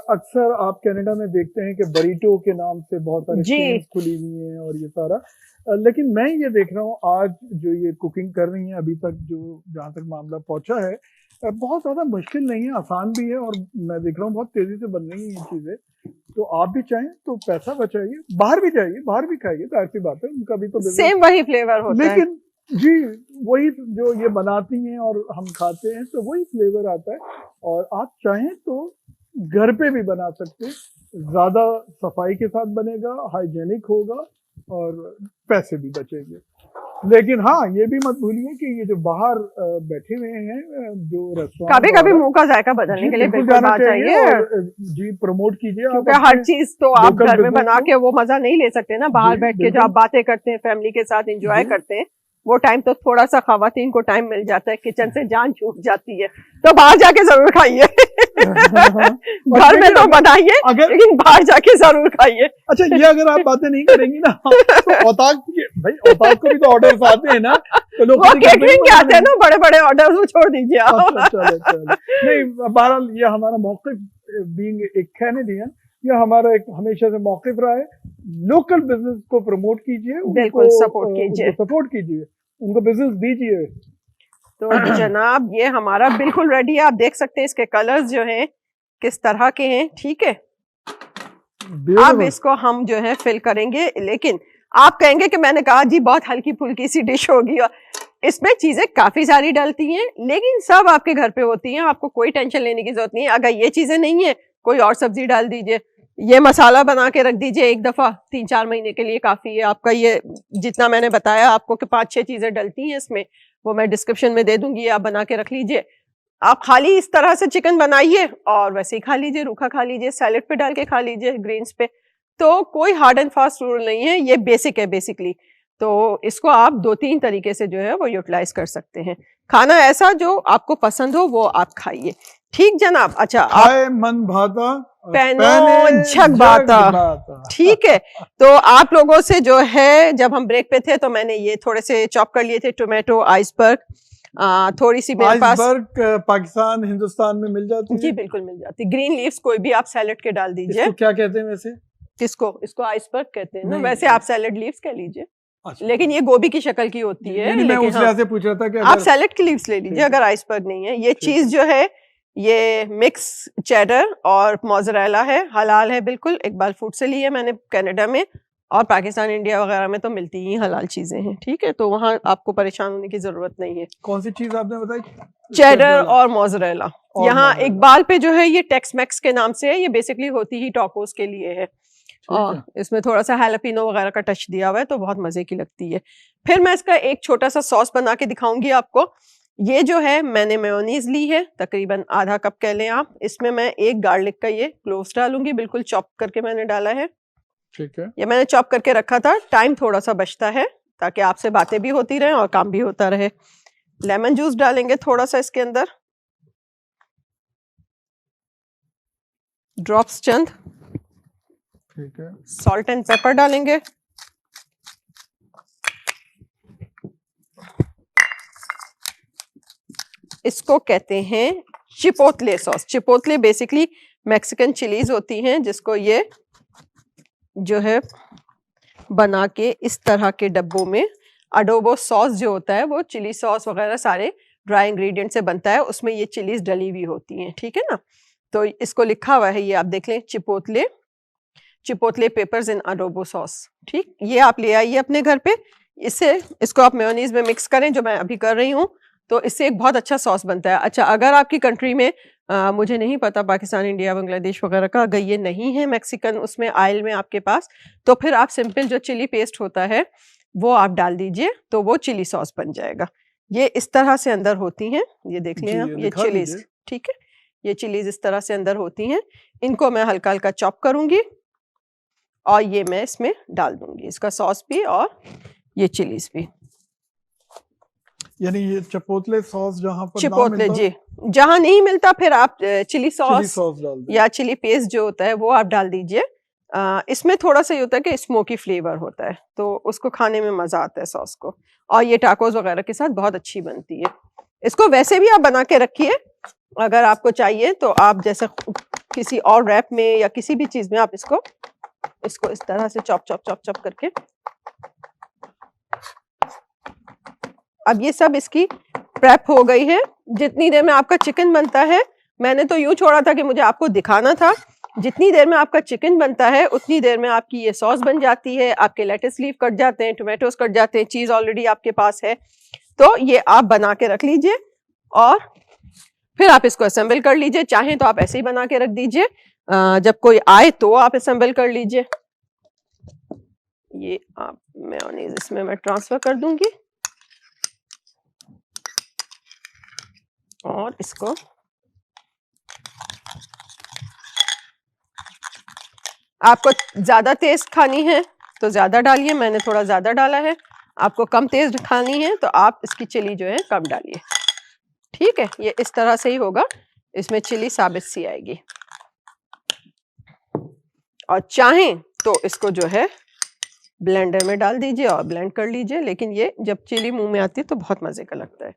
अक्सर आप कनाडा में देखते हैं कि बरीटो के नाम से बहुत सारी जी। चेन्स खुली हुई हैं और ये सारा, लेकिन मैं ये देख रहा हूँ आज जो ये कुकिंग कर रही हैं, अभी तक जो जहाँ तक मामला पहुँचा है, बहुत ज़्यादा मुश्किल नहीं है, आसान भी है, और मैं देख रहा हूँ बहुत तेज़ी से बन रही हैं ये चीज़ें। तो आप भी चाहें तो पैसा बचाइए, बाहर भी जाइए, बाहर भी खाइए, तो ऐसी बात है, उनका भी तो business- सेम वही फ्लेवर होता है। लेकिन जी वही जो ये बनाती हैं और हम खाते हैं, तो वही फ्लेवर आता है। और आप चाहें तो घर पे भी बना सकते हैं, ज़्यादा सफाई के साथ बनेगा, हाइजेनिक होगा और पैसे भी बचेंगे। लेकिन हाँ, ये भी मत भूलिए कि ये जो बाहर बैठे हुए हैं, जो रेस्टोरेंट कभी कभी मुंह का जायका बदलने के लिए बिल्कुल बात चाहिए, और जी प्रमोट कीजिए आप क्योंकि अपने हर चीज तो आप local घर में business बना को। के वो मजा नहीं ले सकते ना, बाहर जी, बैठ के जो बिल्कुल। आप बातें करते हैं, फैमिली के साथ एंजॉय जी। करते हैं, वो टाइम तो थोड़ा सा खवातीन को टाइम मिल जाता है, किचन से जान छूट जाती है, तो बाहर जाके जरूर खाइए। घर में तो बनाइए लेकिन बाहर जाके जरूर खाइए। अच्छा, ये अगर आप बातें नहीं करेंगी ना तो औताक को भी तो ऑर्डर्स आते हैं ना, तो लोग वो केटरिंग के आते हैं ना बड़े बड़े ऑर्डर्स, वो छोड़ दीजिए आप। अच्छा। नहीं, बहरहाल ये हमारा मौक़िफ़ बीइंग एक कैनेडियन, ये हमारा एक हमेशा से मौक़िफ़ रहा है। लोकल बिजनेस को प्रमोट कीजिए, बिल्कुल सपोर्ट कीजिए, उनको बिजनेस दीजिए। तो जनाब ये हमारा बिल्कुल रेडी है, आप देख सकते हैं इसके कलर्स जो हैं किस तरह के हैं, ठीक है। अब इसको हम जो है फिल करेंगे, लेकिन आप कहेंगे कि मैंने कहा जी बहुत हल्की फुल्की सी डिश होगी, और इसमें चीजें काफी सारी डलती हैं, लेकिन सब आपके घर पे होती हैं, आपको कोई टेंशन लेने की जरूरत नहीं है। अगर ये चीजें नहीं है, कोई और सब्जी डाल दीजिए, ये मसाला बना के रख दीजिए एक दफा, 3-4 महीने के लिए काफी है आपका। ये जितना मैंने बताया आपको कि 5-6 चीजें डलती हैं इसमें, वो मैं डिस्क्रिप्शन में दे दूंगी, आप बना के रख लीजिए। आप खाली इस तरह से चिकन बनाइए और वैसे ही खा लीजिए, रूखा खा लीजिए, सैलेड पे डाल के खा लीजिए, ग्रीन्स पे। तो कोई हार्ड एंड फास्ट रूल नहीं है, ये बेसिक है बेसिकली। तो इसको आप 2-3 तरीके से जो है वो यूटिलाइज कर सकते हैं। खाना ऐसा जो आपको पसंद हो वो आप खाइए, ठीक जनाब। अच्छा, खाए मन भाता पैनो झग बाता, ठीक है। तो आप लोगों से जो है, जब हम ब्रेक पे थे तो मैंने ये थोड़े से चॉप कर लिए थे टोमेटो, आइसबर्ग, थोड़ी सी मेरे पास पाकिस्तान हिंदुस्तान में मिल जाती है जी, बिल्कुल मिल जाती। ग्रीन लीव्स कोई भी आप सैलेड के डाल दीजिए। इसको क्या कहते हैं वैसे? इसको आइसबर्ग कहते हैं ना, वैसे नहीं। आप सैलेड लीव्स कह लीजिए। अच्छा। लेकिन ये गोभी की शक्ल की होती है। नहीं, मैं उस वजह से पूछ रहा था कि आप सैलेड की लीव्स ले लीजिए अगर आइसबर्ग नहीं है। ये चीज जो है ये मिक्स चेडर और मोज़रेला है, हलाल है बिल्कुल, इकबाल फूड से ली है मैंने कनाडा में, और पाकिस्तान इंडिया वगैरह में तो मिलती ही हलाल चीजें हैं, ठीक है। तो वहाँ आपको परेशान होने की जरूरत नहीं है। कौन सी चीज आपने बताई? चेडर और मोज़रेला। यहाँ इकबाल पे जो है ये टेक्स मैक्स के नाम से है, ये बेसिकली होती ही टॉकोस के लिए है, और इसमें थोड़ा सा हैलापिनो वगैरह का टच दिया हुआ है, तो बहुत मजे की लगती है। फिर मैं इसका एक छोटा सा सॉस बना के दिखाऊंगी आपको। ये जो है मैंने मेयोनीज ली है, तकरीबन आधा कप कह लें आप। इसमें मैं एक गार्लिक का ये क्लोव्स डालूंगी, बिल्कुल चॉप करके मैंने डाला है, ठीक है। ये मैंने चॉप करके रखा था, टाइम थोड़ा सा बचता है ताकि आपसे बातें भी होती रहें और काम भी होता रहे। लेमन जूस डालेंगे थोड़ा सा इसके अंदर, ड्रॉप्स चंद, ठीक है। सॉल्ट एंड पेपर डालेंगे, इसको कहते हैं chipotle sauce. Chipotle basically Mexican chillies होती हैं, जिसको ये जो है बना के इस तरह के डब्बों में, अडोबो सॉस जो होता है वो चिली सॉस वगैरह सारे ड्राई इंग्रेडिएंट से बनता है, उसमें ये चिलीज डली हुई होती हैं, ठीक है ना। तो इसको लिखा हुआ है, ये आप देख लें, चिपोटले पेपर्स इन अडोबो सॉस, ठीक। ये आप ले आइए अपने घर पे, इसको आप मेयोनीज में मिक्स करें, जो मैं अभी कर रही हूँ, तो इससे एक बहुत अच्छा सॉस बनता है। अच्छा, अगर आपकी कंट्री में मुझे नहीं पता पाकिस्तान, इंडिया, बांग्लादेश वगैरह का, अगर ये नहीं है मैक्सिकन उसमें आयल में आपके पास, तो फिर आप सिंपल जो चिली पेस्ट होता है वो आप डाल दीजिए, तो वो चिली सॉस बन जाएगा। ये इस तरह से अंदर होती हैं, ये देख लें आप, ये चिलीज, ठीक है, ये चिलीज इस तरह से अंदर होती हैं। इनको मैं हल्का हल्का चॉप करूंगी और ये मैं इसमें डाल दूंगी, इसका सॉस भी और ये चिलीज भी। यानी ये चिपोटले सॉस जहाँ पर चिपोटले जी, जहाँ नहीं मिलता फिर आप चिली सॉस डाल दीजिए, या चिली पेस्ट जो होता है वो आप डाल दीजिए। इसमें थोड़ा सा ये होता है कि स्मोकी फ्लेवर होता है, तो उसको खाने में मजा आता है सॉस को, और ये टाकोस वगैरह के साथ बहुत अच्छी बनती है। इसको वैसे भी आप बना के रखिए, अगर आपको चाहिए तो आप जैसे किसी और रैप में या किसी भी चीज में आप इसको इस तरह से चॉप चॉप चॉप चॉप करके। अब ये सब इसकी प्रेप हो गई है। जितनी देर में आपका चिकन बनता है, मैंने तो यूं छोड़ा था कि मुझे आपको दिखाना था, जितनी देर में आपका चिकन बनता है उतनी देर में आपकी ये सॉस बन जाती है, आपके लेटस लीफ कट जाते हैं, टोमेटोज कट जाते हैं, चीज ऑलरेडी आपके पास है, तो ये आप बना के रख लीजिए और फिर आप इसको असेंबल कर लीजिए। चाहें तो आप ऐसे ही बना के रख दीजिए, जब कोई आए तो आप असेंबल कर लीजिए। ये आप मेयोनीज इसमें मैं ट्रांसफर कर दूंगी और इसको आपको ज्यादा तेज खानी है तो ज्यादा डालिए, मैंने थोड़ा ज्यादा डाला है। आपको कम तेज खानी है तो आप इसकी चिली जो है कम डालिए, ठीक है। ये इस तरह से ही होगा, इसमें चिली साबित सी आएगी। और चाहें तो इसको जो है ब्लेंडर में डाल दीजिए और ब्लेंड कर लीजिए, लेकिन ये जब चिली मुंह में आती है तो बहुत मजे का लगता है।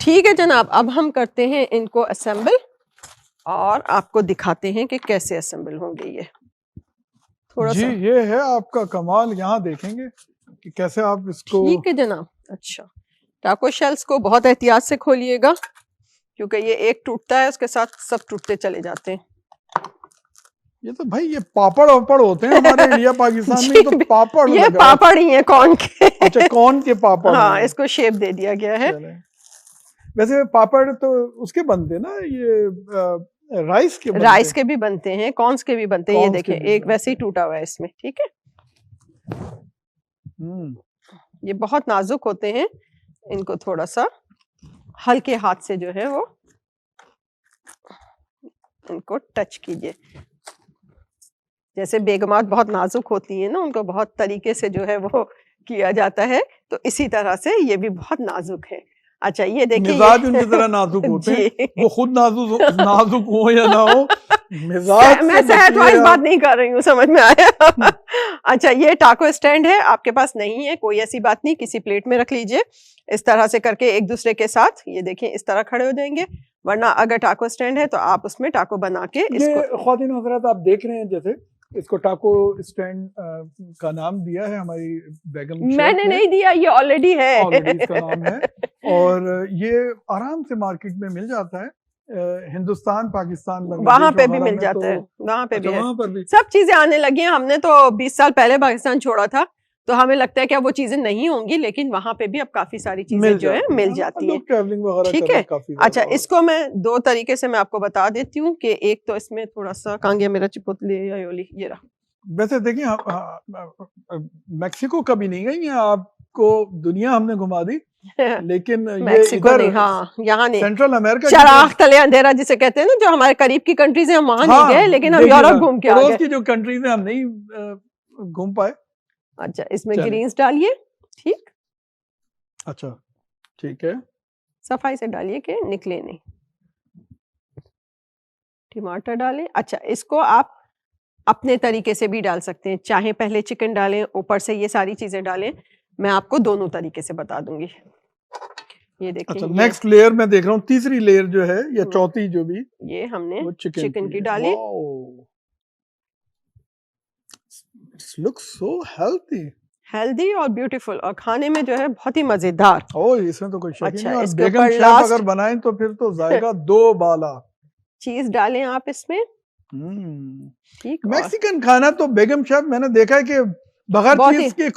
ठीक है जनाब, अब हम करते हैं इनको असेंबल और आपको दिखाते हैं कि कैसे असेंबल होंगे ये। थोड़ा जी सा ये है आपका कमाल, यहाँ देखेंगे कि कैसे आप इसको। ठीक है जनाब। अच्छा, टाको शेल्स को बहुत एहतियात से खोलिएगा क्योंकि ये एक टूटता है उसके साथ सब टूटते चले जाते हैं। ये तो भाई ये पापड़ वापड़ होते हैं हमारे इंडिया पाकिस्तान में, तो पापड़ ये लगा है। पापड़ ही है कौन के। अच्छा कौन के पापड़ हाँ, हैं? इसको शेप दे दिया गया है। चलें। वैसे पापड़ तो उसके बनते ना, ये राइस के बनते राइस के भी बनते हैं, कॉर्न्स के भी बनते हैं। ये कॉर्न्स के देखें भी एक वैसे ही टूटा हुआ है इसमें, ठीक है। हम्म, ये बहुत नाजुक होते हैं, इनको थोड़ा सा हल्के हाथ से जो है वो इनको टच कीजिए। जैसे बेगमात बहुत नाजुक होती है ना, उनको बहुत तरीके से जो है वो किया जाता है, तो इसी तरह से ये भी बहुत नाजुक है। अच्छा ये देखिए, मिजाज उनकी तरह नाजुक होते हैं, जी। वो खुद नाजुक हो या ना हो, मिजाज मैं से सेहत वाइज बचिए बात आप। नहीं कर रही हूँ, समझ में आया। अच्छा ये टाको स्टैंड है, आपके पास नहीं है कोई ऐसी बात नहीं, किसी प्लेट में रख लीजिए इस तरह से करके एक दूसरे के साथ। ये देखिए इस तरह खड़े हो जाएंगे, वरना अगर टाको स्टैंड है तो आप उसमें टाको बना के ये इसको। ख्वातीन हज़रात आप देख रहे हैं, जैसे इसको टाको स्टैंड का नाम दिया है हमारी बेगम शेफ मैंने ने। नहीं दिया, ये ऑलरेडी है। ऑलरेडी इसका नाम है और ये आराम से मार्केट में मिल जाता है। हिंदुस्तान, पाकिस्तान, वहां बांग्लादेश पे भी वगैरह मिल में जाता तो। है, वहां पे अच्छा, भी है। वहां पर भी। सब चीजें आने लगी हैं। हमने तो 20 साल पहले पाकिस्तान छोड़ा था, तो हमें लगता है कि अब वो चीजें नहीं होंगी, लेकिन वहां पे भी अब काफी सारी चीजें जो है मिल जाती हैं। लोग ट्रैवलिंग वगैरह ठीक कर रहे है। हैं काफी ज्यादा। अच्छा इसको मैं दो तरीके से मैं आपको बता देती हूँ कि एक तो इसमें थोड़ा सा कहाँ गया मेरा चिपोतले अयोली, ये रहा। वैसे देखिए मेक्सिको कभी नहीं गई हैं, आपको दुनिया हमने घुमा दी, लेकिन ये मैक्सिको इधर नहीं, हाँ यहाँ नहीं। सेंट्रल अमेरिका की चराग तले अंधेरा जिसे कहते हैं ना, जो हमारे करीब की कंट्रीज है हम वहां नहीं गए, लेकिन हम देखिए यूरोप ना, घूम के आ पड़ोस गए। की जो कंट्रीज हैं हम नहीं घूम पाए। अच्छा इसमें चलें। ग्रीन्स डालिए, ठीक, अच्छा ठीक है। सफाई से डालिए कि निकले नहीं। टमाटर डालें। अच्छा इसको आप अपने तरीके से भी डाल सकते हैं, चाहे पहले चिकन डालें ऊपर से ये सारी चीजें डालें, मैं आपको दोनों तरीके से बता दूंगी। ये देखिए अच्छा नेक्स्ट लेयर मैं देख रहा हूँ, तीसरी लेयर जो है या हम्म। चौथी जो भी, ये हमने वो चिकन की है। डाली। Wow, it's looks so healthy. Healthy और ब्यूटीफुल, और खाने में जो है बहुत ही मजेदार। ओह इसमें तो कोई शक ही अच्छा, नहीं, और इसके बेगम ऊपर शेफ लास्ट अगर बनाएं तो फिर तो जाएगा दो बाला। चीज डालें आप इसमें, हम्म, ठीक। और मैक्सिकन खाना तो बेगम शेफ मैंने देखा है कि बगैर बहुत चीज के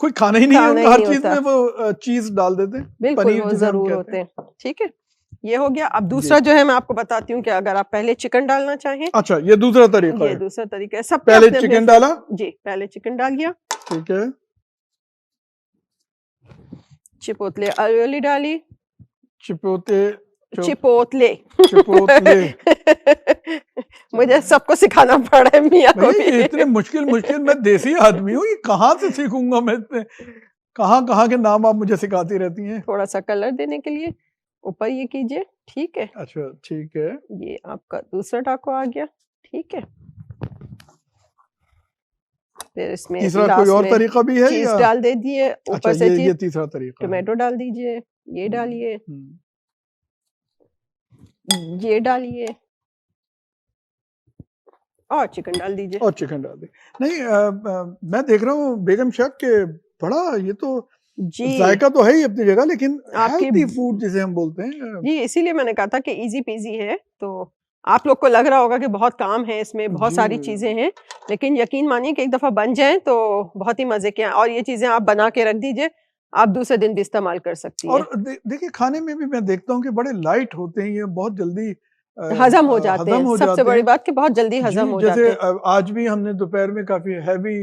कोई खाना ही नहीं है खाना उनका, ही हर नहीं चीज होता। में वो चीज डाल देते हैं, बिल्कुल पनीर वो जिसे हम जरूर कहते होते हैं। हैं। ठीक है, ये हो गया। अब दूसरा जो है मैं आपको बताती हूँ कि अगर आप पहले चिकन डालना चाहें, अच्छा ये दूसरा तरीका ये है, दूसरा तरीका है। सब पहले चिकन डाला, जी पहले चिकन डाल दिया, ठीक है, चिपोतले अलियोली डाली, चिपोते चिपोतले चिपोतले। मुझे सबको सिखाना पड़ा है मियाँ को भैया ये भी। इतने मुश्किल मैं देसी आदमी हूँ, ये कहाँ से सीखूंगा मैं इतने, कहाँ के नाम आप मुझे सिखाती रहती हैं। थोड़ा सा कलर देने के लिए ऊपर ये कीजिए, ठीक है। अच्छा ठीक है, ये आपका दूसरा टाको आ गया, ठीक है। फिर इसमें तीसरा लास्ट कोई और में तरीका भी है चीज या? डाल दे दिए अच्छा ऊपर से ये चीज, तीसरा तरीका है। टोमेटो डाल दीजिए, ये डालिए, हम्म, ये डालिए और चिकन डाल दीजिए। और चिकन डाल दे। नहीं मैं देख रहा हूँ बेगम शेफ के, बड़ा ये तो जी जायका तो है ही अपनी जगह, लेकिन आपकी- हेल्थी फूड जिसे हम बोलते हैं। जी, इसीलिए मैंने कहा था कि इजी पीजी है। तो आप लोग को लग रहा होगा कि बहुत काम है इसमें, बहुत जी। सारी चीजें हैं, लेकिन यकीन मानिए कि एक दफा बन जाए तो बहुत ही मजे के हैं। और ये चीजें आप बना के रख दीजिए, आप दूसरे दिन भी इस्तेमाल कर सकती हैं। और देखिए खाने में भी मैं देखता हूँ कि बड़े लाइट होते हैं, ये बहुत जल्दी हजम हो जाते हजम हैं। हो सबसे जाते बड़ी हैं। बात कि बहुत जल्दी हजम जी, हो जैसे जाते हैं। आज भी हमने दोपहर में काफी हैवी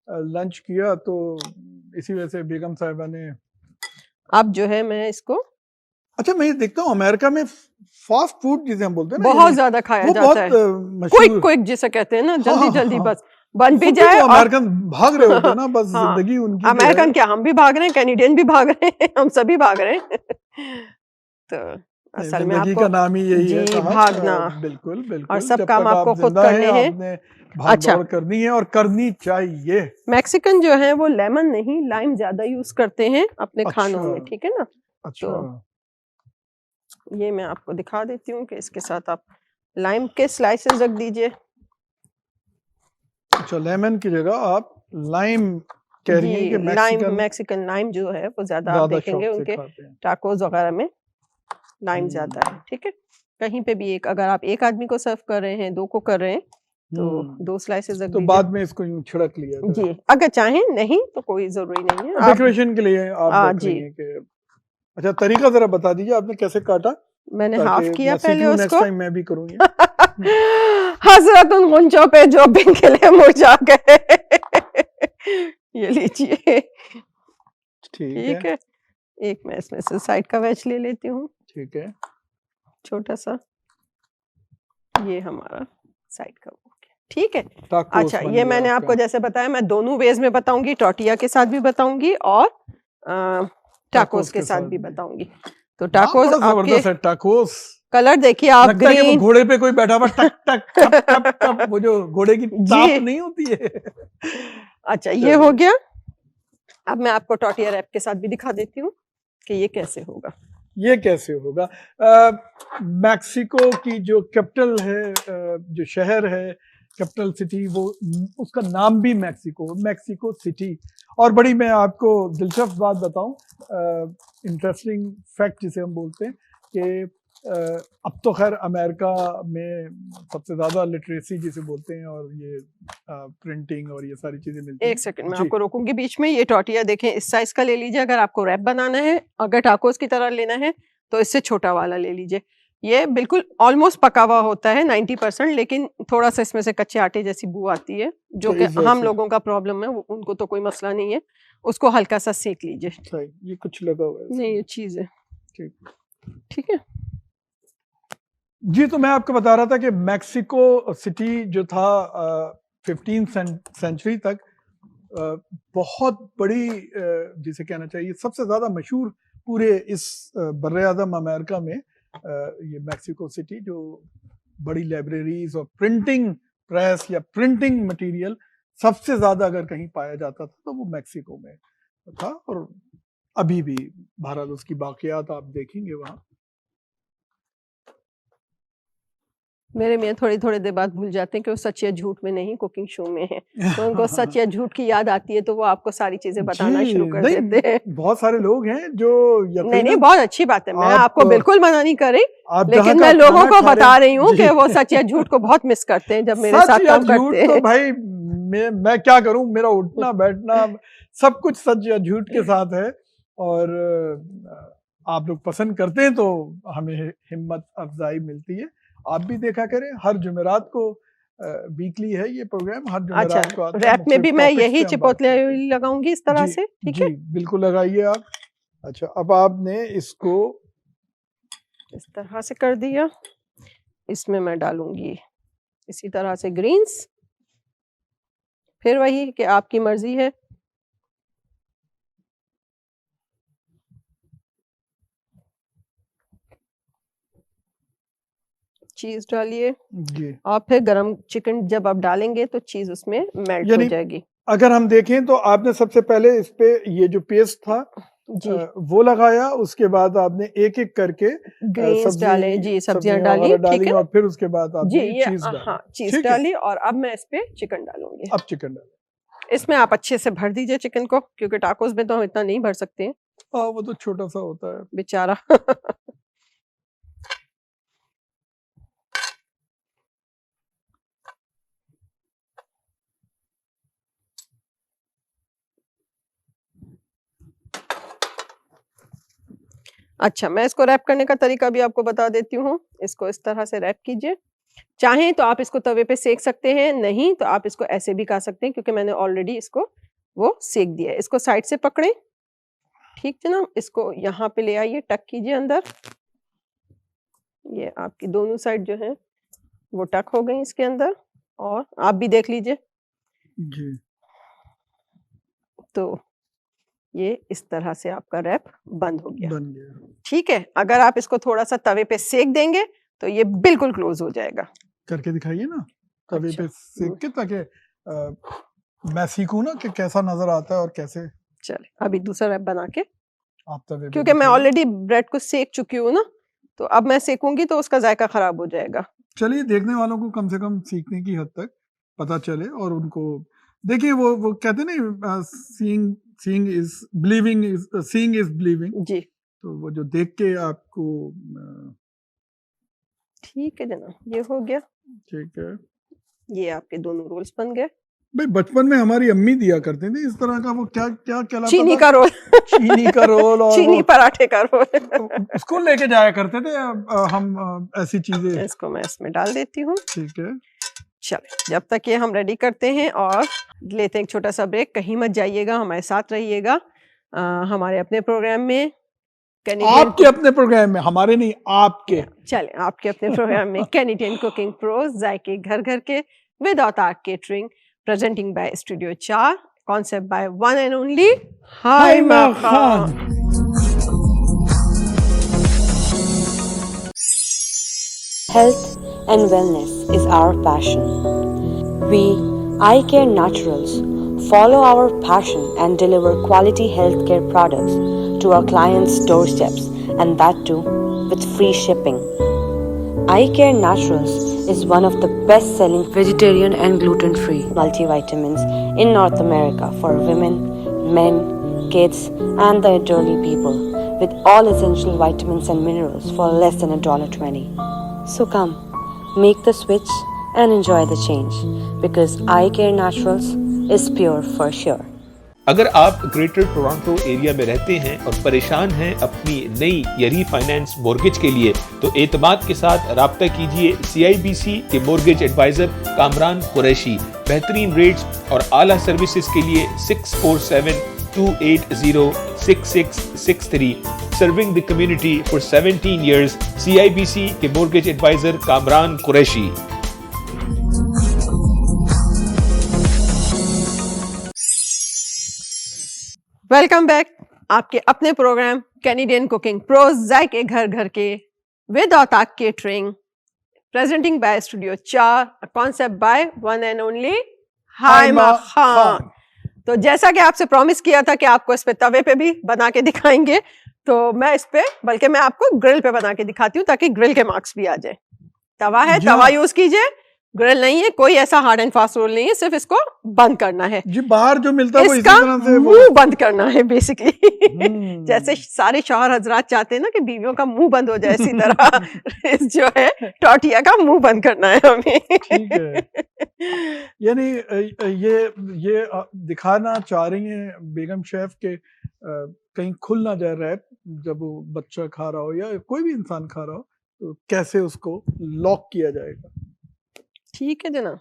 लंच किया, तो इसी वजह से बेगम साहिबा ने। अब जो है मैं इसको अच्छा मैं ये देखता हूँ अमेरिका में फास्ट फूड जिसे हम बोलते हैं ना, बहुत ज्यादा खाया वो जाता बहुत है, मशहूर। क्विक जिसे कहते हैं ना, जल्दी हाँ, जल्दी हाँ। बस बन भी खुद जाए। तो और अमेरिकन भाग रहे होते हैं ना, बस हाँ, जिंदगी उनकी जो अमेरिकन है। क्या, हम भी भाग रहे हैं, कैनेडियन भी भाग रहे हैं, हम सभी भाग रहे हैं। तो नहीं, असल में जिंदगी आपको का नाम ही यही है जी साहब। भागना, बिल्कुल और बिल्कुल, सब जब काम तक आपको आप खुद जिंदा करने हैं हैं। आपने भाग अच्छा, दौड़ करनी है और करनी चाहिए। मैक्सिकन जो है वो लेमन नहीं, लाइम ज्यादा यूज करते हैं अपने खानों अच्छा में, ठीक है ना। अच्छा, ये मैं आपको दिखा देती हूँ कि इसके साथ आप लाइम के स्लाइसेस रख दीजिए। अच्छा, लेमन की जगह आप लाइम कह रही हैं जी, कि लाइम, मैक्सिकन मैक्सिकन लाइम जो है वो ज्यादा आप ज्यादा देखेंगे शौक से उनके खाते हैं। टाकोस वगैरह में लाइम ज्यादा है, ठीक है। कहीं पे भी एक, अगर आप एक आदमी को सर्व कर रहे हैं, 2 को कर रहे हैं, तो 2 स्लाइसेस रख तो दीजिए। बाद में इसको यूं छिड़क लिया जाए। जी, अगर चाहें, नहीं तो कोई जरूरी नहीं है आप। डेकोरेशन के लिए आप रख जी, रही हैं कि। अच्छा, तरीका जरा बता दीजिए आपने कैसे काटा, मैंने ताकि हाफ किया मैं सीख पहले लूं, नेक्स्ट उसको। टाइम मैं भी करूंगी। हसरत उन गुंजों पे जो बिन खिले मुरझा गए। ये लीजिए, ठीक ठीक है है। एक मैं इसमें से साइड का वेज ले लेती हूँ, ठीक है। छोटा सा। ये हमारा साइड का हो गया, ठीक है। टाकोस अच्छा, बन ये गया मैंने आपका। आपको जैसे बताया, मैं दोनों वेज में बताऊंगी, टॉर्टिया के साथ भी बताऊंगी और टाकोस के साथ भी बताऊंगी। तो नाम टाकोस बड़ा आपके जबरदस्त है, टाकोस। कलर देखिए आप, लगता है कि वो ग्रीन। घोड़े पे कोई बैठा हुआ टक टक टप टप टप, वो जो घोड़े की टाप जी, नहीं होती है। अच्छा ये चलिए। हो गया। अब मैं आपको टॉर्टिया रैप के साथ भी दिखा देती हूँ कि ये कैसे होगा। ये कैसे होगा? मैक्सिको की जो कैपिटल है, जो शहर है, कैपिटल सिटी, वो उसका नाम भी मैक्सिको, मैक्सिको सिटी। और बड़ी मैं आपको दिलचस्प बात बताऊं, इंटरेस्टिंग फैक्ट जिसे हम बोलते हैं कि अब तो खैर अमेरिका में सबसे ज़्यादा लिटरेसी जिसे बोलते हैं, और ये प्रिंटिंग और ये सारी चीज़ें मिलती हैं। एक सेकंड मैं जी। आपको रोकूंगी बीच में। ये टॉर्टिया देखें, इस साइज का ले लीजिए अगर आपको रैप बनाना है। अगर टाकोस की तरह लेना है तो इससे छोटा वाला ले लीजिए। ये बिल्कुल ऑलमोस्ट पका हुआ होता है 90%, लेकिन थोड़ा सा इसमें से कच्चे आटे जैसी बू आती है, जो तो कि इस वजह हम से लोगों का प्रॉब्लम है, उनको तो कोई मसला नहीं है। उसको हल्का सा सेक लीजिए। सही, ये कुछ लगा हुआ है नहीं, इसमें। ये चीज है, ठीक। ठीक है। जी, तो मैं आपको बता रहा था कि मैक्सिको सिटी जो था 15th सेंचुरी तक बहुत बड़ी, जिसे कहना चाहिए सबसे ज़्यादा मशहूर पूरे इस बर्रे-आज़म अमेरिका में, ये मैक्सिको सिटी, जो बड़ी लाइब्रेरीज और प्रिंटिंग प्रेस या प्रिंटिंग मटेरियल सबसे ज़्यादा अगर कहीं पाया जाता था तो वो मैक्सिको में था। और अभी भी बहरहाल उसकी बाकियात आप देखेंगे वहाँ। मेरे मियाँ थोड़ी थोड़ी देर बाद भूल जाते हैं कि वो सच या झूठ में नहीं, कुकिंग शो में है। तो उनको सच या झूठ की याद आती है तो वो आपको सारी चीजें बताना जी, शुरू कर नहीं, देते हैं। बहुत सारे लोग हैं जो नहीं नहीं, यकीनन बहुत अच्छी बात है, मैं आप आपको बिल्कुल मना नहीं कर रही, आप जहाँ लेकिन का मैं लोगों खाना को खा बता रहे रही हूँ जी। कि वो सच या झूठ को बहुत मिस करते हैं जब मेरे सच साथ या काम झूठ करते तो हैं। भाई मैं क्या करूं, मेरा उठना बैठना सब कुछ सच या झूठ के साथ है। और आप लोग पसंद करते हैं तो हमें हिम्मत अफजाई मिलती है। आप भी देखा करें, हर जुमेरात को वीकली है ये प्रोग्राम, हर अच्छा, जुमेरात को आता है। रैप में भी मुख्तलिफ मैं टॉपिक्स यही पे हम बात चिपोतले करते हैं। लगाऊंगी इस तरह जी से, ठीक जी, है। बिल्कुल लगाइए आप। अच्छा, अब आपने इसको इस तरह से कर दिया। इसमें मैं डालूंगी इसी तरह से ग्रीन्स, फिर वही कि आपकी मर्जी है। चीज डालिए जी, और फिर गरम चिकन जब आप डालेंगे तो चीज उसमें मेल्ट हो यानी जाएगी। अगर हम देखें तो आपने सबसे पहले इस पे ये जो पेस्ट था जी, वो लगाया, उसके बाद आपने एक एक करके ग्रीन्स डाले जी, सब्जियां डाली, वगैरह ठीक डाली, है और ना। फिर उसके बाद जी, आपने ये चीज डाली। हाँ, चीज ठीक है, डाली और अब मैं इस पे चिकन डालूंगी। अब चिकन डाली। इसमें आप अच्छे से भर दीजिए चिकन को, क्योंकि टाकोस में तो हम इतना नहीं भर सकते हैं, हाँ, वो तो छोटा सा होता है। बेचारा। अच्छा, मैं इसको रैप करने का तरीका भी आपको बता देती हूँ। इसको इस तरह से रैप कीजिए। चाहें तो आप इसको तवे पे सेक सकते हैं, नहीं तो आप इसको ऐसे भी खा सकते हैं, क्योंकि मैंने ऑलरेडी इसको वो सेक दिया है। इसको साइड से पकड़ें, ठीक है ना। इसको यहाँ पे ले आइए, टक कीजिए अंदर। ये आपकी दोनों साइड जो है वो टक हो गई इसके अंदर, और आप भी देख लीजिए जी। तो ये इस तरह से आपका रैप बंद हो गया। बन गया। ठीक है, अगर आप इसको थोड़ा सा तवे पे सेक देंगे तो ये बिल्कुल क्लोज हो जाएगा। करके दिखाइए ना तवे अच्छा। पे सेक के, ताकि मैं सीखूं ना कि कैसा नजर आता है और कैसे चले अभी दूसरा रैप बना के, आप तवे पे क्योंकि मैं दिखाइए। ऑलरेडी ब्रेड को सेक चुकी हूँ ना, तो अब मैं सेकूंगी तो उसका जायका खराब हो जाएगा। चलिए देखने वालों को कम से कम सीखने की हद तक पता चले, और उनको देखिए वो कहते नहीं, seeing is believing, seeing is believing. जी तो वो जो देख के आपको ठीक है जनाब, ये हो गया। ठीक है ये आपके दोनों रोल्स बन गए। भाई। बचपन में हमारी अम्मी दिया करते थे इस तरह का, वो क्या क्या कहलाता चीनी था? का रोल। चीनी का रोल और चीनी वो पराठे का रोल। उसको लेके जाया करते थे हम ऐसी चीजें। इसको मैं इसमें डाल देती हूँ। ठीक है चलो जब तक ये हम रेडी करते हैं और लेते हैं एक छोटा सा ब्रेक, कहीं मत जाइएगा, हमारे साथ रहिएगा हमारे अपने प्रोग्राम में आपके अपने प्रोग्राम में, हमारे नहीं आपके। चले आपके अपने प्रोग्राम में कैनेडियन कुकिंग प्रोज, जायके घर घर के, विद औताक catering, presenting by studio 4, concept by one and only Haima Khan. Health and wellness is our passion. We, Eye Care Naturals, follow our passion and deliver quality healthcare products to our clients' doorsteps, and that too with free shipping. Eye Care Naturals is one of the best-selling vegetarian and gluten-free multivitamins in North America for women, men, kids, and the elderly people, with all essential vitamins and minerals for less than $1.20. So come, make the switch and enjoy the change, because Eye Care Naturals is pure for sure. अगर आप greater Toronto area में रहते हैं और परेशान हैं अपनी नई या रीफाइनेंस मोर्गेज के लिए, तो एतमाद के साथ राब्ता कीजिए CIBC के मोर्गेज एडवाइजर कामरान कुरैशी। बेहतरीन रेट्स और आला सर्विसेज के लिए 647-280-6663। Serving the community for 17 years, CIBC के mortgage advisor Kamran Qureshi. Welcome back, आपके अपने प्रोग्राम कैनेडियन कुकिंग प्रोज, जायके घर घर के, विद औताक catering, presenting by studio 4, concept by one and only Haima Khan. तो जैसा कि आपसे प्रॉमिस किया था कि आपको इस पे तवे पे भी बना के दिखाएंगे, तो मैं इस पे, बल्कि मैं आपको ग्रिल पे बना के दिखाती हूँ ताकि ग्रिल के मार्क्स भी आ जाए। तवा है, तवा यूज कीजिए, ग्रिल नहीं है, कोई ऐसा हार्ड एंड फास्ट रूल नहीं है, सिर्फ इसको बंद करना है जी। बाहर जो मिलता है वो इसी इसका तरह से मुंह बंद करना है बेसिकली। जैसे सारे शौहर हजरात चाहते हैं ना कि बीवियों का मुंह बंद हो जाए, इसी तरह जो है टॉर्टिया का मुंह बंद करना है हमें। ठीक है। यानी ये दिखाना चाह रही हैं बेगम शेफ के कहीं खुल ना जाए रैप, जब वो बच्चा खा रहा हो या कोई भी इंसान खा रहा हो, तो कैसे उसको लॉक किया जाएगा। ठीक है जनाब,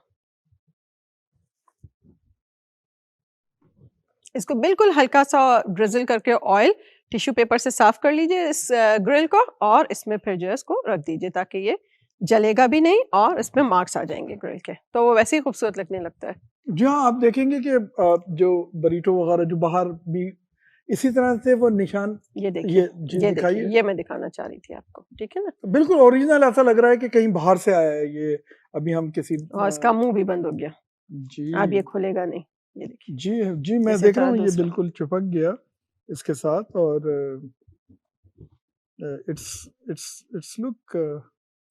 इसको बिल्कुल हल्का सा ड्रिजल करके ऑयल टिश्यू पेपर से साफ कर लीजिए इस ग्रिल को, और इसमें फिर जो है इसको रख दीजिए ताकि ये जलेगा भी नहीं और इसमें मार्क्स आ जाएंगे ग्रिल के, तो वो वैसे ही खूबसूरत लगने लगता है। जी हाँ, आप देखेंगे कि जो बरीटो वगैरह जो बाहर भी इसी तरह से वो निशान, ये देखिए, ये दिखाइए, ये मैं दिखाना चाह रही थी आपको। ठीक है ना, बिल्कुल ओरिजिनल ऐसा लग रहा है कि कहीं बाहर से आया है ये। अभी हम किसी और इसका मुंह भी बंद हो गया जी, अब ये खुलेगा नहीं, ये देखिए जी मैं इसी देख रहा तरह हूँ, ये दूसरा। बिल्कुल चिपक गया इसके साथ, और इट्स लुक।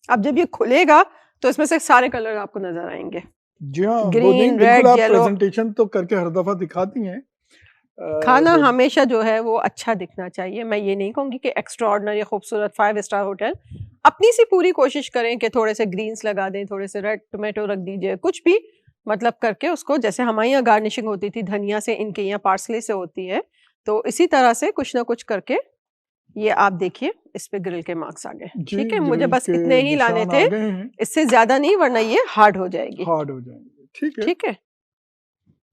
अब जब ये खुलेगा तो इसमें से सारे कलर आपको नजर आएंगे। जी हाँ, वो ग्रीन, नहीं, रेड, बिल्कुल आप येलो। प्रेजेंटेशन तो करके हर दफा दिखाती हैं। खाना वो- हमेशा जो है वो अच्छा दिखना चाहिए। मैं ये नहीं कहूंगी कि एक्स्ट्रा ऑर्डिनरी खूबसूरत 5 स्टार होटल, अपनी सी पूरी कोशिश करें कि थोड़े से ग्रीन्स लगा दें, थोड़े से रेड टोमेटो रख दीजिए, कुछ भी मतलब करके उसको, जैसे हमारे यहाँ गार्निशिंग होती थी धनिया से, इनके यहाँ पार्सले से होती है, तो इसी तरह से कुछ ना कुछ करके ये आप देखिए इस पे ग्रिल के मार्क्स आ गए। जी, ठीक है, मुझे ग्रिल बस के इतने ही लाने निशान थे, आ गए हैं, इससे ज्यादा नहीं, वरना ये हार्ड हो जाएगी। हार्ड हो जाएंगे। ठीक है, ठीक है,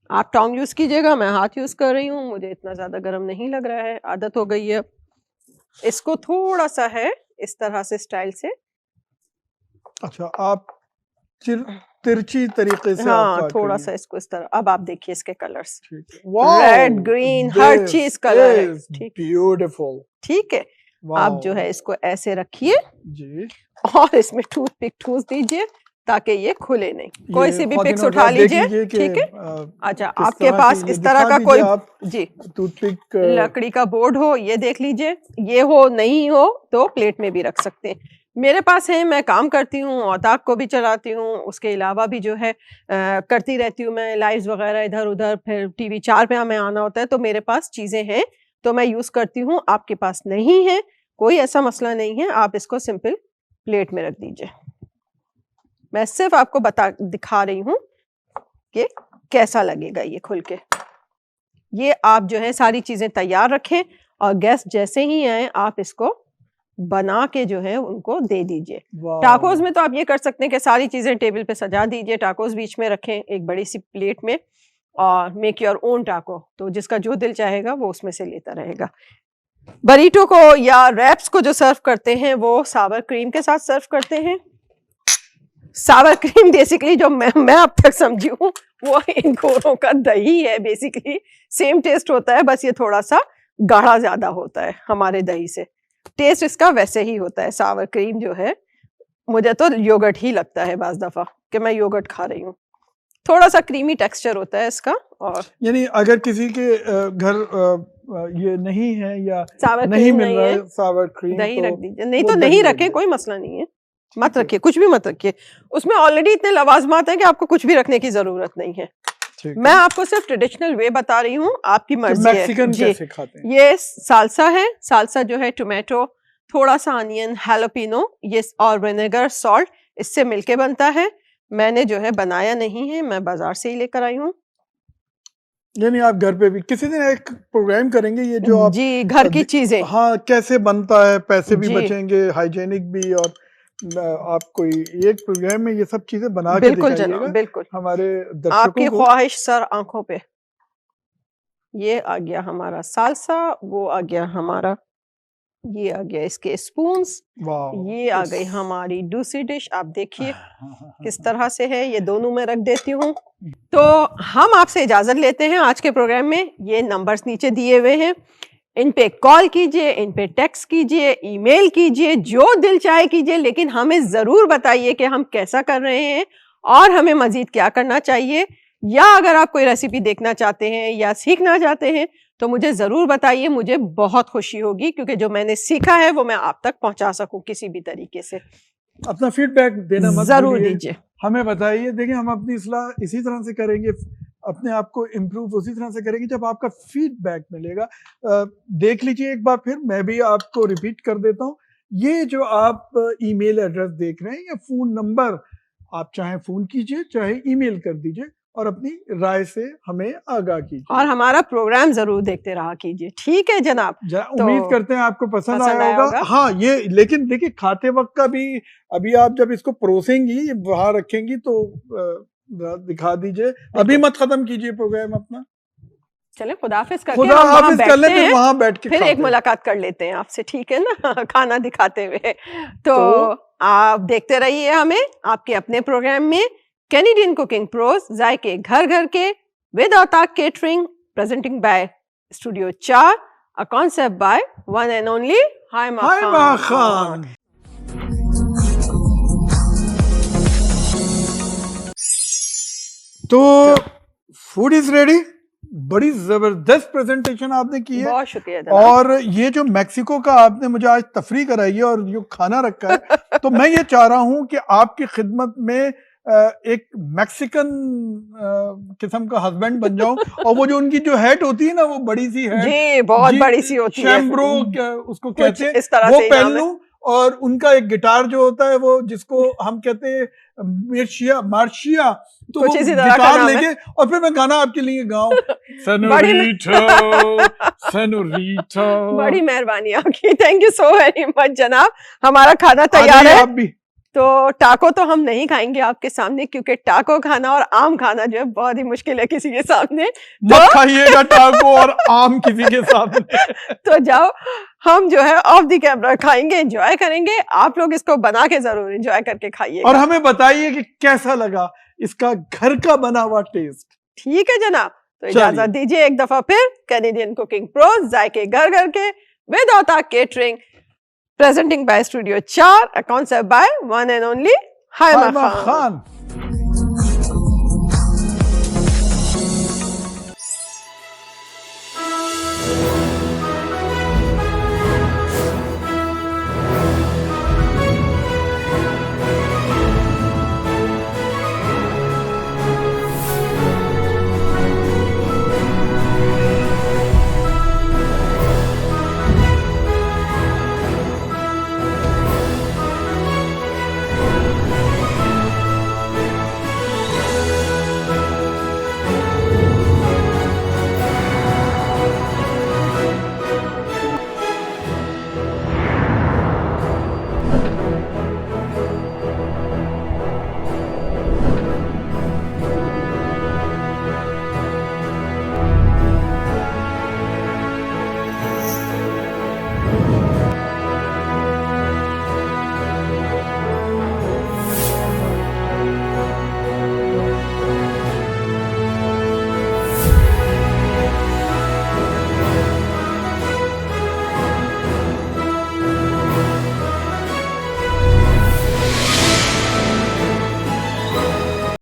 आप टोंग यूज कीजिएगा, मैं हाथ यूज कर रही हूँ, मुझे इतना ज्यादा गर्म नहीं लग रहा है, आदत हो गई है। इसको थोड़ा सा है इस तरह से स्टाइल से, अच्छा आप तिरछी तरीके से हाँ, थोड़ा सा इसको इस तरह। अब आप देखिए इसके कलर्स, वाओ, रेड ग्रीन हर चीज कलर है, ठीक ब्यूटीफुल। ठीक है। आप जो है इसको ऐसे रखिए जी, और इसमें टूथपिक ठूस दीजिए ताकि ये खुले नहीं। कोई सी भी पिक्स उठा लीजिए, ठीक है। अच्छा, आपके पास इस तरह का कोई जी टूथपिक लकड़ी का बोर्ड हो, ये देख लीजिए। ये हो, नहीं हो तो प्लेट में भी रख सकते हैं। मेरे पास है, मैं काम करती हूँ, औताक को भी चलाती हूँ, उसके अलावा भी जो है करती रहती हूँ मैं लाइव्स वगैरह इधर उधर, फिर TV 4 पे हमें आना होता है, तो मेरे पास चीज़ें हैं तो मैं यूज़ करती हूँ। आपके पास नहीं है, कोई ऐसा मसला नहीं है, आप इसको सिंपल प्लेट में रख दीजिए। मैं सिर्फ आपको दिखा रही हूँ कि कैसा लगेगा ये खुल के। ये आप जो है सारी चीज़ें तैयार रखें और गेस्ट जैसे ही आए आप इसको बना के जो है उनको दे दीजिए। टाकोस में तो आप ये कर सकते हैं कि सारी चीजें टेबल पे सजा दीजिए, टाकोस बीच में रखें एक बड़ी सी प्लेट में, और मेक योर ओन टाको, तो जिसका जो दिल चाहेगा वो उसमें से लेता रहेगा। बरीटो को या रैप्स को जो सर्व करते हैं वो सावर क्रीम के साथ सर्व करते हैं। सावर क्रीम बेसिकली जो मैं अब तक समझी हूँ वो इन गोरों का दही है। बेसिकली सेम टेस्ट होता है, बस ये थोड़ा सा गाढ़ा ज्यादा होता है हमारे दही से। टेस्ट इसका वैसे ही होता है। सावर क्रीम जो है मुझे तो योगर्ट ही लगता है बाज़ दफा कि मैं योगर्ट खा रही हूँ। थोड़ा सा क्रीमी टेक्सचर होता है इसका। और यानी अगर किसी के घर ये नहीं है या सावर नहीं क्रीम मिल नहीं रहा है, है सावर क्रीम, दही तो रख दीजिए। नहीं तो नहीं रखें, कोई मसला नहीं है, मत रखिए, कुछ भी मत रखिए। उसमें ऑलरेडी इतने लवाजमात हैं कि आपको कुछ भी रखने की जरूरत नहीं है। मैं आपको सिर्फ ट्रेडिशनल वे बता रही हूँ, आपकी मर्जी है। मैक्सिकन कैसे खाते हैं? ये सालसा है, सालसा जो है टोमेटो, थोड़ा सा अनियन, हैलोपिनो, ये और विनेगर, सॉल्ट, इससे मिलके बनता है। मैंने जो है बनाया नहीं है, मैं बाजार से ही लेकर आई हूँ। यानी आप घर पे भी किसी दिन एक प्रोग्राम करेंगे ये जो आप जी घर की चीजें, हाँ, कैसे बनता है, पैसे भी बचेंगे, हाइजेनिक भी, और आप कोई एक प्रोग्राम में ये सब चीजें बना के दिखाइएगा बिल्कुल हमारे दर्शकों आपकी को। ख्वाहिश सर आंखों पे। ये आ गया हमारा सालसा, वो आ गया हमारा, ये आ गया इसके स्पून्स, ये आ गई हमारी दूसरी डिश। आप देखिए किस तरह से है, ये दोनों में रख देती हूँ। तो हम आपसे इजाजत लेते हैं आज के प्रोग्राम में। ये नंबर्स नीचे दिए हुए हैं, इन पे कॉल कीजिए, इन पे टेक्स्ट कीजिए, ईमेल कीजिए, जो दिल चाहे कीजिए, लेकिन हमें जरूर बताइए कि हम कैसा कर रहे हैं और हमें मजीद क्या करना चाहिए। या अगर आप कोई रेसिपी देखना चाहते हैं या सीखना चाहते हैं तो मुझे जरूर बताइए, मुझे बहुत खुशी होगी, क्योंकि जो मैंने सीखा है वो मैं आप तक पहुंचा सकूं किसी भी तरीके से। अपना फीडबैक देना मत जरूर दीजिए, हमें बताइए। देखिए, हम अपनी इस्लाह इसी तरह से करेंगे, अपने आप को इम्प्रूव उसी तरह से करेंगे जब आपका फीडबैक मिलेगा। देख लीजिए एक बार फिर, मैं भी आपको रिपीट कर देता हूँ। ये जो आप ईमेल एड्रेस देख रहे हैं या फोन नंबर, आप चाहे फोन कीजिए चाहे ईमेल कर दीजिए और अपनी राय से हमें आगाह कीजिए, और हमारा प्रोग्राम जरूर देखते रहा कीजिए। ठीक है जनाब, उम्मीद करते हैं आपको पसंद आया होगा। हाँ, ये लेकिन देखिए, खाते वक्त का भी, अभी आप जब इसको परोसेंगी, वहां रखेंगी तो दिखा दीजिए, अभी मत खत्म कीजिए प्रोग्राम अपना। चले खुदाफिज करके हम कर लेते हैं, वहां बैठ के फिर एक मुलाकात कर लेते हैं आपसे, ठीक है ना, खाना दिखाते हुए। तो आप देखते रहिए हमें आपके अपने प्रोग्राम में, कैनेडियन कुकिंग प्रोज, जायके घर घर के, विद औताक catering, presenting by studio 4, a concept by one and only Haima Khan. तो फूड इज रेडी। बड़ी जबरदस्त प्रेजेंटेशन आपने की है, बहुत शुक्रिया। और ये जो मैक्सिको का आपने मुझे आज तफरी कराई है और जो खाना रखा है, तो मैं ये चाह रहा हूँ कि आपकी खिदमत में एक मैक्सिकन किस्म का हस्बैंड बन जाऊं, और वो जो उनकी जो हैट होती है ना, वो बड़ी सी हैट, जी बहुत बड़ी सी होती है, शैम्ब्रो उसको कहते हैं, वो पहन लूं, और उनका एक गिटार जो होता है वो, जिसको हम कहते हैं मार्शिया, तो वो गिटार लेके और फिर मैं गाना आपके लिए गाऊं, बड़ी मेहरबानी आपकी, thank you so very much जनाब। हमारा खाना तैयार है, आप भी तो टाको तो हम नहीं खाएंगे आपके सामने, क्योंकि टाको खाना और आम खाना जो है बहुत ही मुश्किल है किसी के सामने। मत खाइएगा टाको और आम किसी के सामने। तो जाओ, हम जो है ऑफ द कैमरा खाएंगे, एंजॉय करेंगे। आप लोग इसको बना के जरूर एंजॉय करके खाइए और हमें बताइए कि कैसा लगा इसका घर का बना हुआ टेस्ट। ठीक है जनाब, तो इजाजत दीजिए एक दफा फिर। कैनेडियन कुकिंग प्रोज, जायके घर घर के, विद औता catering, presenting by Studio 4, a concept by one and only Haima Khan.